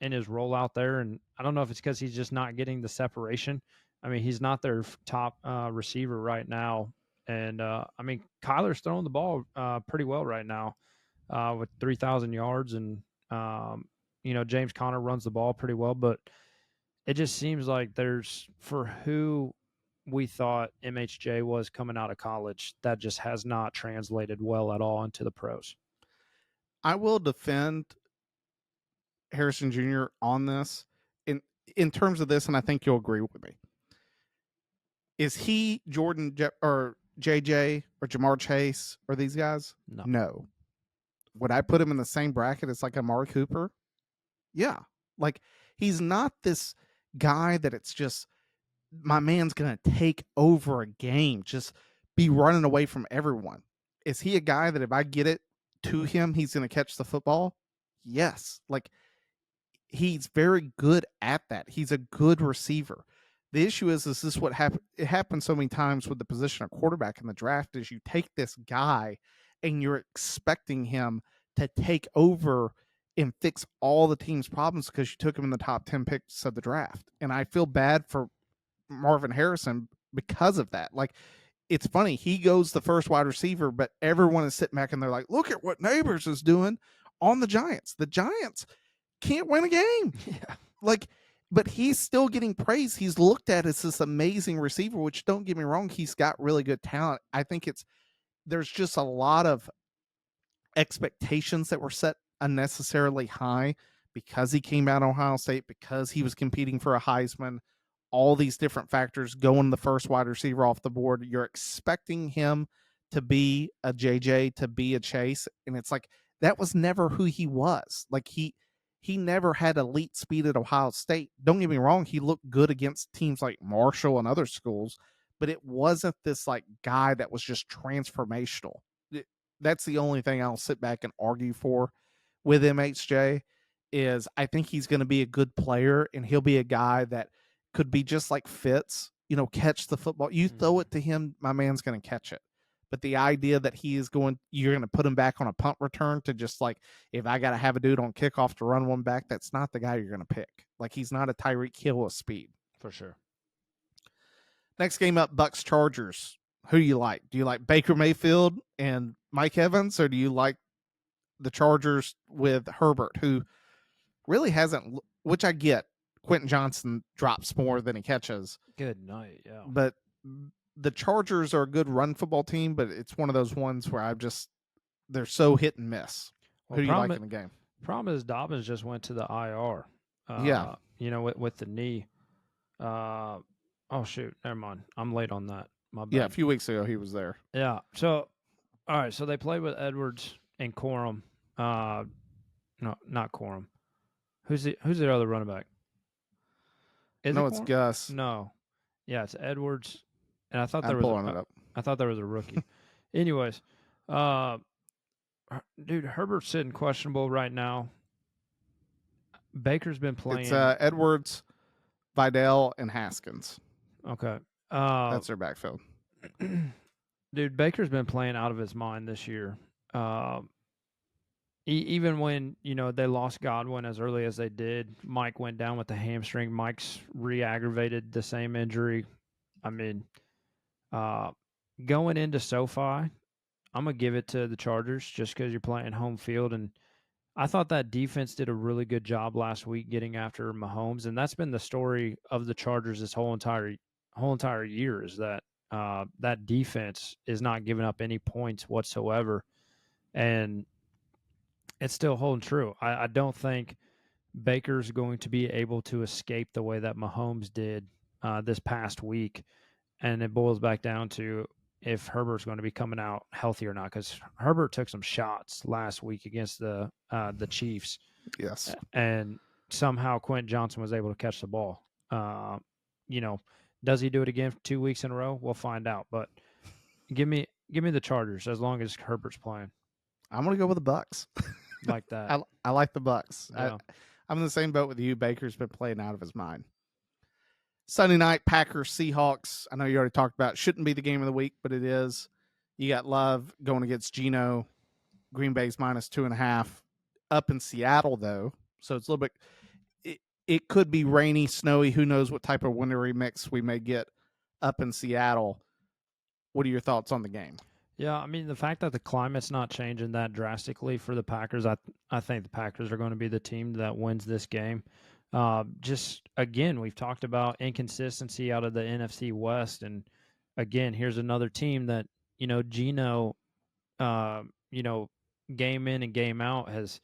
in his role out there. And I don't know if it's because he's just not getting the separation. I mean, he's not their top receiver right now. And I mean, Kyler's throwing the ball pretty well right now with 3,000 yards. And, James Conner runs the ball pretty well. But it just seems like for who we thought MHJ was coming out of college, that just has not translated well at all into the pros. I will defend Harrison Jr. on this in terms of this, and I think you'll agree with me. Is he Jordan or JJ or Jamar Chase or these guys? No. Would I put him in the same bracket as like Amari Cooper? Yeah. Like he's not this guy that it's just my man's going to take over a game, just be running away from everyone. Is he a guy that if I get it to him, he's going to catch the football? Yes. Like he's very good at that. He's a good receiver. The issue is this what happened? It happens so many times with the position of quarterback in the draft is you take this guy and you're expecting him to take over and fix all the team's problems because you took him in the top 10 picks of the draft. And I feel bad for Marvin Harrison because of that. Like, it's funny. He goes the first wide receiver, but everyone is sitting back and they're like, look at what Neighbors is doing on the Giants. The Giants can't win a game. Yeah. Like, but he's still getting praise. He's looked at as this amazing receiver, which don't get me wrong, he's got really good talent. I think there's just a lot of expectations that were set unnecessarily high because he came out of Ohio State, because he was competing for a Heisman, all these different factors going the first wide receiver off the board. You're expecting him to be a JJ, to be a Chase. And it's like, that was never who he was. Like he never had elite speed at Ohio State. Don't get me wrong. He looked good against teams like Marshall and other schools, but it wasn't this like guy that was just transformational. That's the only thing I'll sit back and argue for with MHJ is I think he's going to be a good player and he'll be a guy that could be just like Fitz, catch the football. You throw it to him, my man's going to catch it. But the idea that you're going to put him back on a punt return to just like, if I got to have a dude on kickoff to run one back, that's not the guy you're going to pick. Like he's not a Tyreek Hill of speed. For sure. Next game up, Bucks Chargers. Who do you like? Do you like Baker Mayfield and Mike Evans, or do you like the Chargers with Herbert, who really hasn't, which I get, Quentin Johnson drops more than he catches. Good night, yeah. But the Chargers are a good run football team, but it's one of those ones where they're so hit and miss. Well, who do you like in the game? Problem is Dobbins just went to the IR. Yeah. With the knee. Oh, shoot. Never mind. I'm late on that. My bad. Yeah, a few weeks ago he was there. Yeah. So, all right. So they played with Edwards and Corum. No, not Corum. Who's the other running back? It's Gus. No. Yeah, it's Edwards. And I thought I thought there was a rookie. Anyways, dude, Herbert's sitting questionable right now. Baker's been playing. It's Edwards, Vidal, and Haskins. Okay. That's their backfield. Dude, Baker's been playing out of his mind this year. even when they lost Godwin as early as they did, Mike went down with the hamstring. Mike's re-aggravated the same injury. I mean, uh, going into SoFi, I'm gonna give it to the Chargers just because you're playing home field, and I thought that defense did a really good job last week getting after Mahomes, and that's been the story of the Chargers this whole entire year is that that defense is not giving up any points whatsoever, and it's still holding true. I don't think Baker's going to be able to escape the way that Mahomes did this past week, and it boils back down to if Herbert's going to be coming out healthy or not. Because Herbert took some shots last week against the Chiefs, Yes. and somehow Quentin Johnson was able to catch the ball. You know, does he do it again 2 weeks in a row? We'll find out. But give me the Chargers as long as Herbert's playing I'm gonna go with the Bucks. like that. I like the Bucks. Yeah. I'm in the same boat with you. Baker's been playing out of his mind. Sunday night, Packers Seahawks. I know you already talked about it. Shouldn't be the game of the week, but it is. You got Love going against Geno. Green Bay's -2.5. Up in Seattle though, so it's a little bit. It could be rainy, snowy. Who knows what type of wintry mix we may get up in Seattle. What are your thoughts on the game? Yeah, I mean the fact that the climate's not changing that drastically for the Packers, I think the Packers are going to be the team that wins this game. Just again, we've talked about inconsistency out of the NFC West, and again, here's another team that Geno, uh, you know, game in and game out has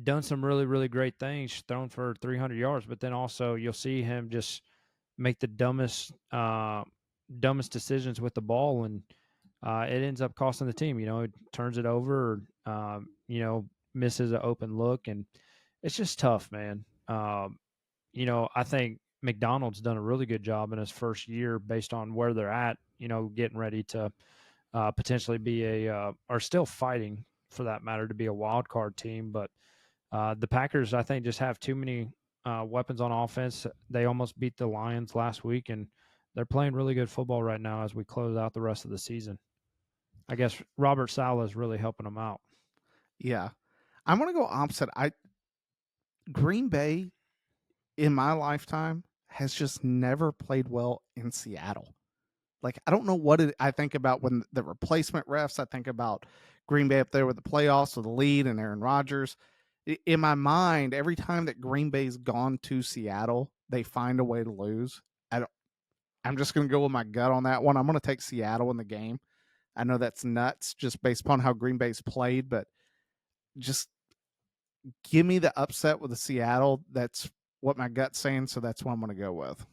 done some really really great things, thrown for 300 yards, but then also you'll see him just make the dumbest decisions with the ball, and it ends up costing the team. It turns it over, or, misses an open look, and it's just tough, man. I think McDonald's done a really good job in his first year based on where they're at. Getting ready to potentially be or still fighting for that matter to be a wild card team, but the Packers, I think, just have too many weapons on offense. They almost beat the Lions last week, and they're playing really good football right now as we close out the rest of the season. I guess Robert Saleh is really helping them out. Yeah, I'm gonna go opposite. Green Bay in my lifetime has just never played well in Seattle. Like I don't know what I think about when the replacement refs. I think about Green Bay up there with the playoffs with the lead and Aaron Rodgers. In my mind, every time that Green Bay's gone to Seattle, they find a way to lose. I'm just going to go with my gut on that one. I'm going to take Seattle in the game. I know that's nuts just based upon how Green Bay's played, but just give me the upset with the Seattle. That's what my gut's saying, so that's what I'm going to go with.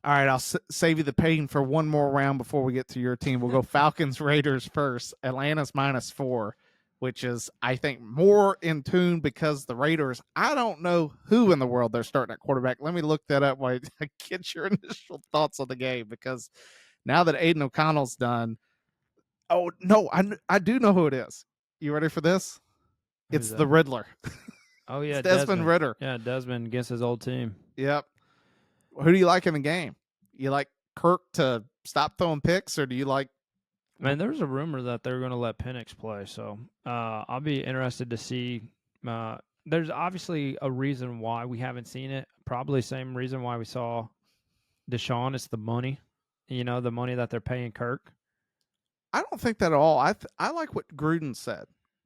All right, I'll save you the pain for one more round before we get to your team. We'll go Falcons Raiders first. Atlanta's -4, which is, I think, more in tune because the Raiders, I don't know who in the world they're starting at quarterback. Let me look that up while I get your initial thoughts on the game, because now that Aiden O'Connell's done, oh, no, I do know who it is. You ready for this? Who's It's the that? Riddler. Oh yeah, It's Desmond Ritter. Yeah, Desmond against his old team. Yep. Who do you like in the game? You like Kirk to stop throwing picks, or do you like? Man, there was a rumor that they were going to let Penix play, so I'll be interested to see. There's obviously a reason why we haven't seen it. Probably same reason why we saw Deshaun. It's the money, the money that they're paying Kirk. I don't think that at all. I like what Gruden said.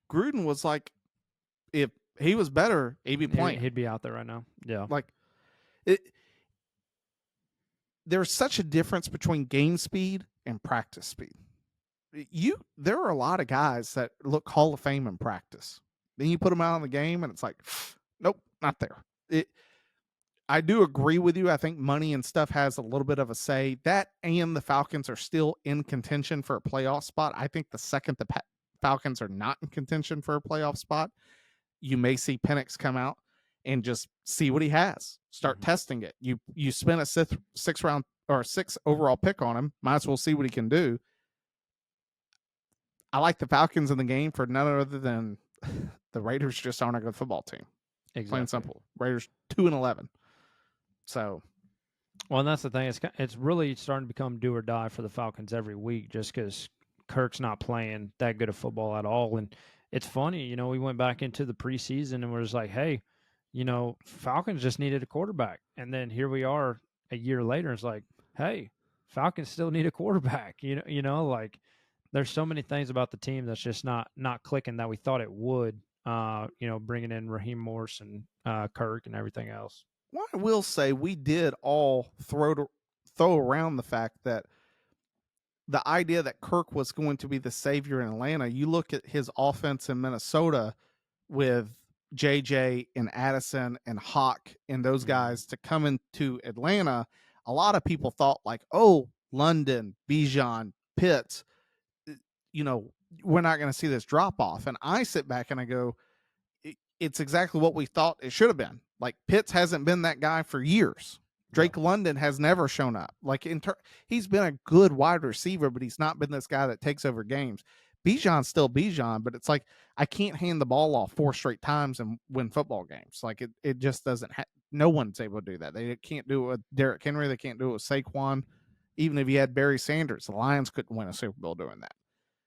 Gruden was like, if he was better, he'd be playing. He'd be out there right now. Yeah. Like, there's such a difference between game speed and practice speed. There are a lot of guys that look Hall of Fame in practice. Then you put them out in the game, and it's like, nope, not there. I do agree with you. I think money and stuff has a little bit of a say. That and the Falcons are still in contention for a playoff spot. I think the second the Falcons are not in contention for a playoff spot, you may see Penix come out and just see what he has. Start testing it. You spend a six round or 6 overall pick on him. Might as well see what he can do. I like the Falcons in the game for none other than the Raiders just aren't a good football team. Exactly. Plain and simple. Raiders 2-11. So, well, and that's the thing. It's really starting to become do or die for the Falcons every week, just because Kirk's not playing that good of football at all. And it's funny, we went back into the preseason and we're just like, hey, Falcons just needed a quarterback. And then here we are a year later. It's like, hey, Falcons still need a quarterback. Like there's so many things about the team that's just not clicking that we thought it would. Bringing in Raheem Morse and Kirk and everything else. Well, I will say we did all throw around the fact that the idea that Kirk was going to be the savior in Atlanta. You look at his offense in Minnesota with JJ and Addison and Hawk and those guys to come into Atlanta. A lot of people thought like, oh, London, Bijan, Pitts, you know, we're not going to see this drop off. And I sit back and I go, it's exactly what we thought it should have been. Like Pitts hasn't been that guy for years. Drake London has never shown up. Like he's been a good wide receiver, but he's not been this guy that takes over games. Bijan's still Bijan, but it's like I can't hand the ball off 4 straight times and win football games. Like it just doesn't. No one's able to do that. They can't do it with Derrick Henry. They can't do it with Saquon. Even if you had Barry Sanders, the Lions couldn't win a Super Bowl doing that.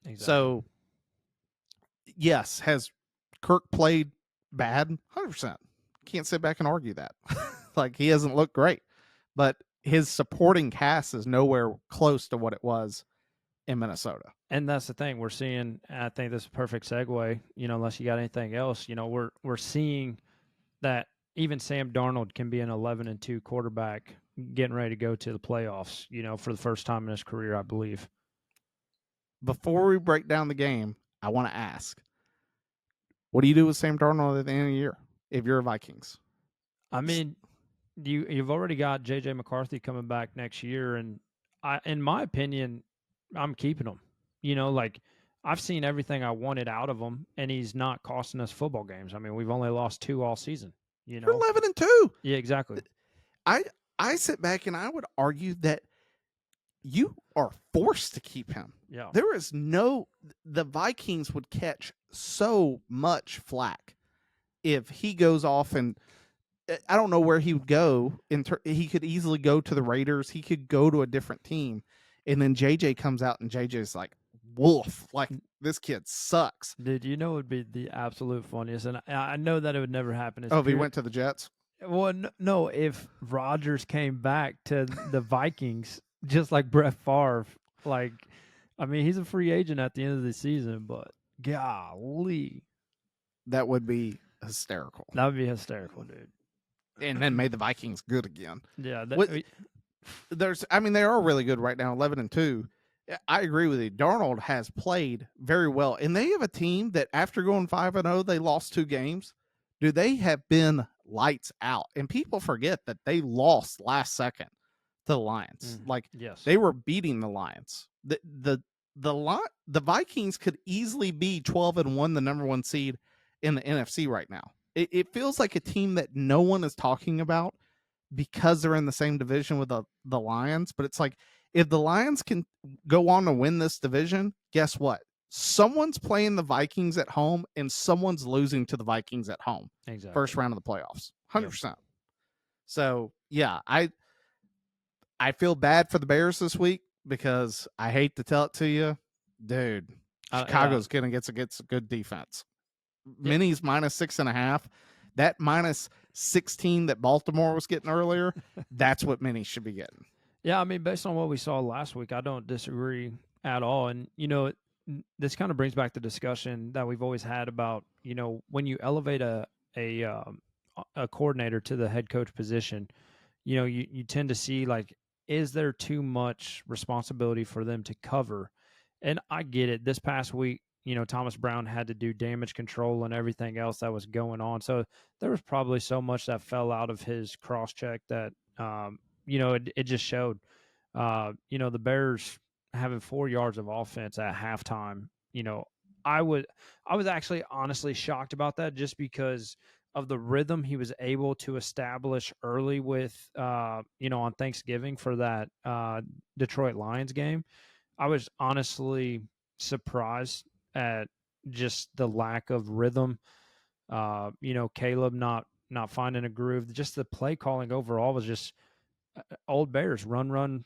Exactly. So, yes, has Kirk played bad? 100%. Can't sit back and argue that. Like he hasn't looked great, but his supporting cast is nowhere close to what it was in Minnesota. And that's the thing we're seeing. I think this is a perfect segue. Unless you got anything else, we're seeing that even Sam Darnold can be an 11-2 quarterback getting ready to go to the playoffs. For the first time in his career, I believe. Before we break down the game, I want to ask, what do you do with Sam Darnold at the end of the year if you're Vikings? I mean, you've already got J.J. McCarthy coming back next year, and in my opinion, I'm keeping him. Like I've seen everything I wanted out of him, and he's not costing us football games. I mean, we've only lost 2 all season. You're 11-2. Yeah, exactly. I sit back and I would argue that you are forced to keep him. Yeah. There is the Vikings would catch so much flack if he goes off, and I don't know where he would go. He could easily go to the Raiders. He could go to a different team. And then JJ comes out and JJ's like, wolf, like this kid sucks. Dude, it would be the absolute funniest. And I know that it would never happen. If he went to the Jets? Well, no, if Rodgers came back to the Vikings, just like Brett Favre, like, I mean, he's a free agent at the end of the season, but golly. That would be hysterical. That would be hysterical, dude. And then made the Vikings good again. Yeah. They are really good right now, 11-2. I agree with you. Darnold has played very well. And they have a team that after going 5-0, they lost 2 games. Dude, they have been lights out. And people forget that they lost last second to the Lions. Yes. They were beating the Lions. The Vikings could easily be 12-1, the number 1 seed in the NFC right now. It feels like a team that no one is talking about because they're in the same division with the Lions. But it's like, if the Lions can go on to win this division, guess what? Someone's playing the Vikings at home and someone's losing to the Vikings at home. Exactly. First round of the playoffs. 100%. Yep. So, yeah, I feel bad for the Bears this week because I hate to tell it to you, dude, Chicago's going to get a good defense. Minnie's -6.5. That -16 that Baltimore was getting earlier, that's what Minnie should be getting. Yeah, I mean, based on what we saw last week, I don't disagree at all. And, this kind of brings back the discussion that we've always had about, when you elevate a coordinator to the head coach position, you tend to see, like, is there too much responsibility for them to cover? And I get it. This past week, Thomas Brown had to do damage control and everything else that was going on. So there was probably so much that fell out of his cross check that, it just showed, the Bears having 4 yards of offense at halftime. I was actually honestly shocked about that just because of the rhythm he was able to establish early with, on Thanksgiving for that Detroit Lions game. I was honestly surprised at just the lack of rhythm. Caleb not finding a groove. Just the play calling overall was just old Bears run,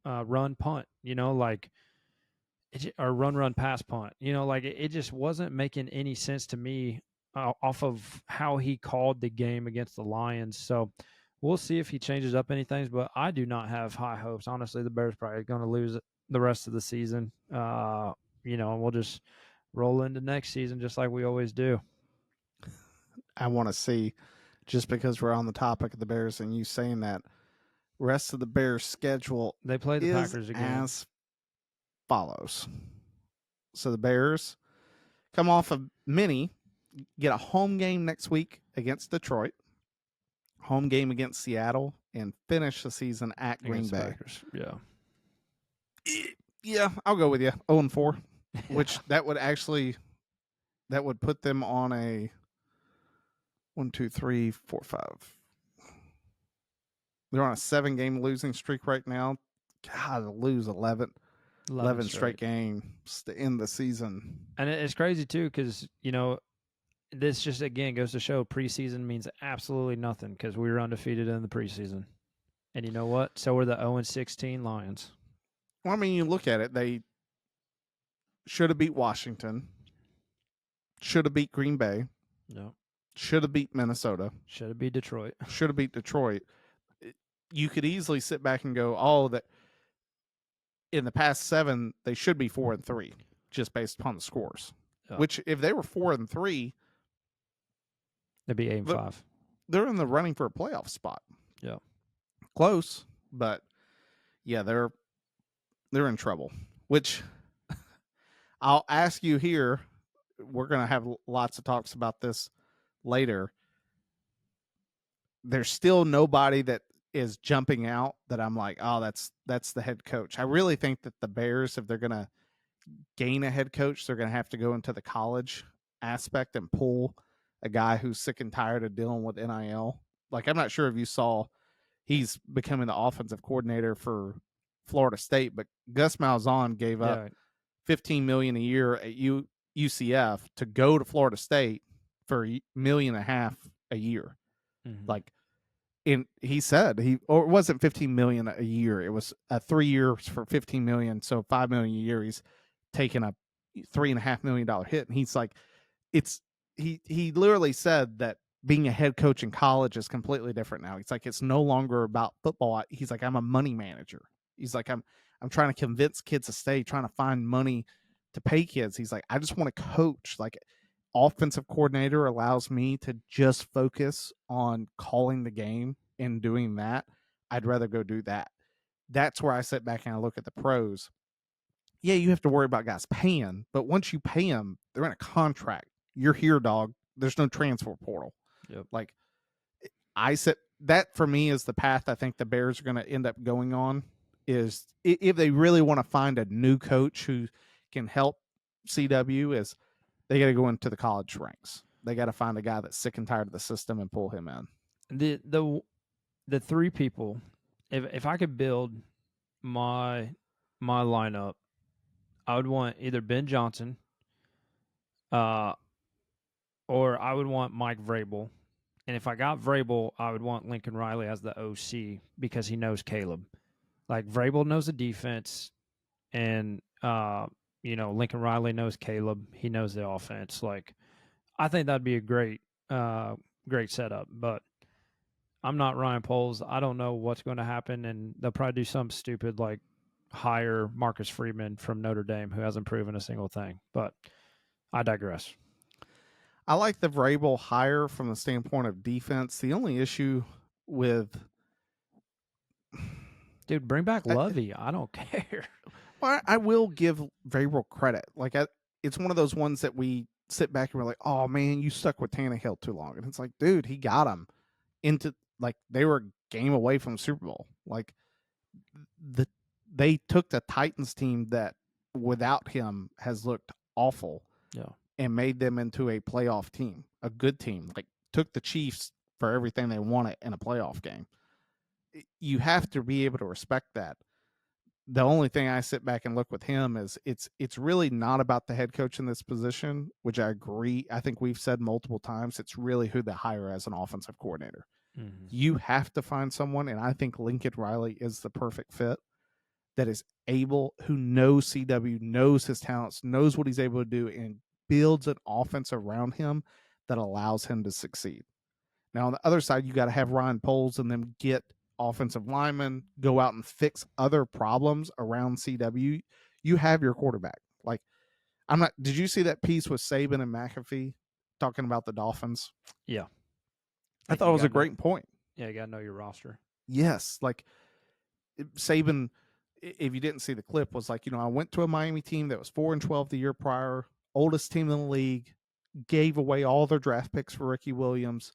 punt. or run, pass, punt. Like it just wasn't making any sense to me off of how he called the game against the Lions. So we'll see if he changes up anything. But I do not have high hopes. Honestly, the Bears probably going to lose the rest of the season. And we'll just roll into next season just like we always do. I want to see, just because we're on the topic of the Bears and you saying that, rest of the Bears' schedule They play the is Packers again. as follows. So the Bears come off a mini, get a home game next week against Detroit, home game against Seattle, and finish the season at Green Against the Bay. Packers. Yeah. Yeah, I'll go with you. 0-4, which that would put them on a 1, 2, 3, 4, 5. They're on a 7-game losing streak right now. God, to lose 11 straight games to end the season. And it's crazy too, because this just again goes to show preseason means absolutely nothing because we were undefeated in the preseason. And you know what? So were the 0-16 Lions. Well, I mean, you look at it, they should have beat Washington, should have beat Green Bay, No. should have beat Minnesota, Should have beat Detroit. should have beat Detroit. You could easily sit back and go, oh, that in the past 7, they should be 4-3, just based upon the scores. Yeah. Which, if they were 4-3, they'd be 8-5. They're in the running for a playoff spot. Yeah. Close, but yeah, they're in trouble. Which I'll ask you here. We're going to have lots of talks about this later. There's still nobody that is jumping out that I'm like, oh, that's the head coach. I really think that the Bears, if they're going to gain a head coach, they're going to have to go into the college aspect and pull a guy who's sick and tired of dealing with NIL. Like, I'm not sure if you saw, he's becoming the offensive coordinator for Florida State, but Gus Malzahn gave up $15 million a year at UCF to go to Florida State for $1.5 million a year. Mm-hmm. Like, and he said it wasn't $15 million a year. It was 3 years for $15 million. So $5 million a year. He's taking a $3.5 million hit. And he's like, he literally said that being a head coach in college is completely different now. He's like, it's no longer about football. He's like, I'm a money manager. He's like, I'm trying to convince kids to stay, trying to find money to pay kids. He's like, I just want to coach. Like, offensive coordinator allows me to just focus on calling the game and doing that. I'd rather go do that. That's where I sit back and I look at the pros. Yeah, you have to worry about guys paying, but once you pay them, they're in a contract. You're here, dog. There's no transfer portal. Yep. Like, I said, that for me is the path I think the Bears are going to end up going on, is if they really want to find a new coach who can help CW, is they got to go into the college ranks. They got to find a guy that's sick and tired of the system and pull him in. The 3 people, if I could build my lineup, I would want either Ben Johnson, or I would want Mike Vrabel. And if I got Vrabel, I would want Lincoln Riley as the OC because he knows Caleb. Like, Vrabel knows the defense, and Lincoln Riley knows Caleb. He knows the offense. Like, I think that'd be a great setup. But I'm not Ryan Poles. I don't know what's going to happen, and they'll probably do something stupid like hire Marcus Freeman from Notre Dame, who hasn't proven a single thing. But I digress. I like the Vrabel hire from the standpoint of defense. The only issue with, dude, bring back Lovey. I don't care. Well, I will give Vrabel credit. Like, it's one of those ones that we sit back and we're like, oh man, you stuck with Tannehill too long. And it's like, dude, he got him into, like, they were a game away from Super Bowl. Like, they took the Titans team that without him has looked awful. Yeah. And made them into a playoff team, a good team. Like, took the Chiefs for everything they wanted in a playoff game. You have to be able to respect that. The only thing I sit back and look with him is it's really not about the head coach in this position, which I agree. I think we've said multiple times, it's really who they hire as an offensive coordinator. Mm-hmm. You have to find someone, and I think Lincoln Riley is the perfect fit. that is able, who knows CW, knows his talents, knows what he's able to do, and builds an offense around him that allows him to succeed. Now, on the other side, you got to have Ryan Poles and them get offensive linemen, go out and fix other problems around CW. You have your quarterback. Like, I'm not. Did you see that piece with Saban and McAfee talking about the Dolphins? Yeah. I Like thought it you was a got no great point. yeah, you got to know your roster. Yes, like Saban, if you didn't see the clip, was like, I went to a Miami team that was 4-12 the year prior, oldest team in the league, gave away all their draft picks for Ricky Williams.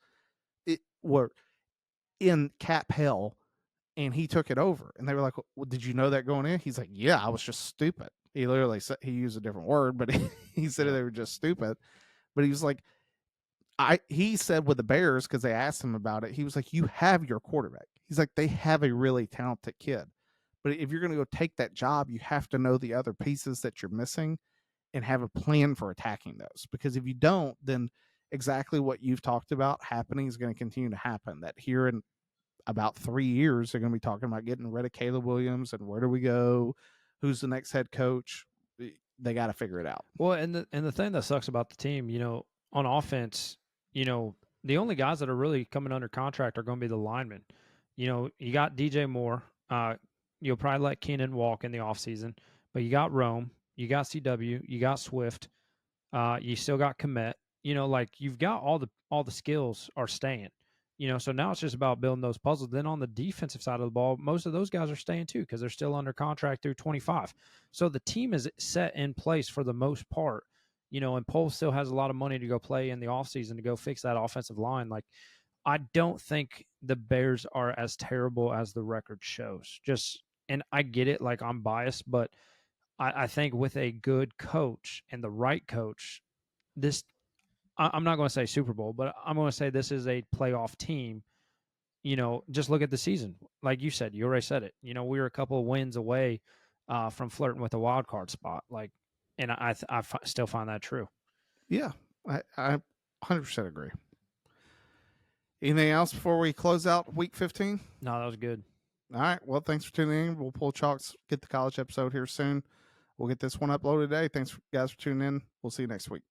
It were in cap hell, and he took it over. And they were like, well, did you know that going in? He's like, yeah, I was just stupid. He literally said, he used a different word, but he said Yeah. they were just stupid. But he was like, he said with the Bears, because they asked him about it, he was like, you have your quarterback. He's like, they have a really talented kid. But if you're going to go take that job, you have to know the other pieces that you're missing and have a plan for attacking those. Because if you don't, then exactly what you've talked about happening is going to continue to happen. That here in about 3 years, they're going to be talking about getting rid of Caleb Williams and where do we go? Who's the next head coach? They got to figure it out. Well, and the thing that sucks about the team, on offense, the only guys that are really coming under contract are going to be the linemen. You got DJ Moore. You'll probably let Keenan walk in the offseason, but you got Rome, you got CW, you got Swift, you still got Komet. Like you've got all the skills are staying. So now it's just about building those puzzles. Then on the defensive side of the ball, most of those guys are staying too because they're still under contract through 25. So the team is set in place for the most part. And Poles still has a lot of money to go play in the offseason to go fix that offensive line. Like, I don't think the Bears are as terrible as the record shows. And I get it, like I'm biased, but I think with a good coach and the right coach, this I'm not going to say Super Bowl, but I'm going to say this is a playoff team. Just look at the season. Like you said, you already said it. We were a couple of wins away from flirting with a wild card spot. Like, and still find that true. Yeah, I 100% agree. Anything else before we close out week 15? No, that was good. All right. Well, thanks for tuning in. We'll pull chalks, get the college episode here soon. We'll get this one uploaded today. Thanks, guys, for tuning in. We'll see you next week.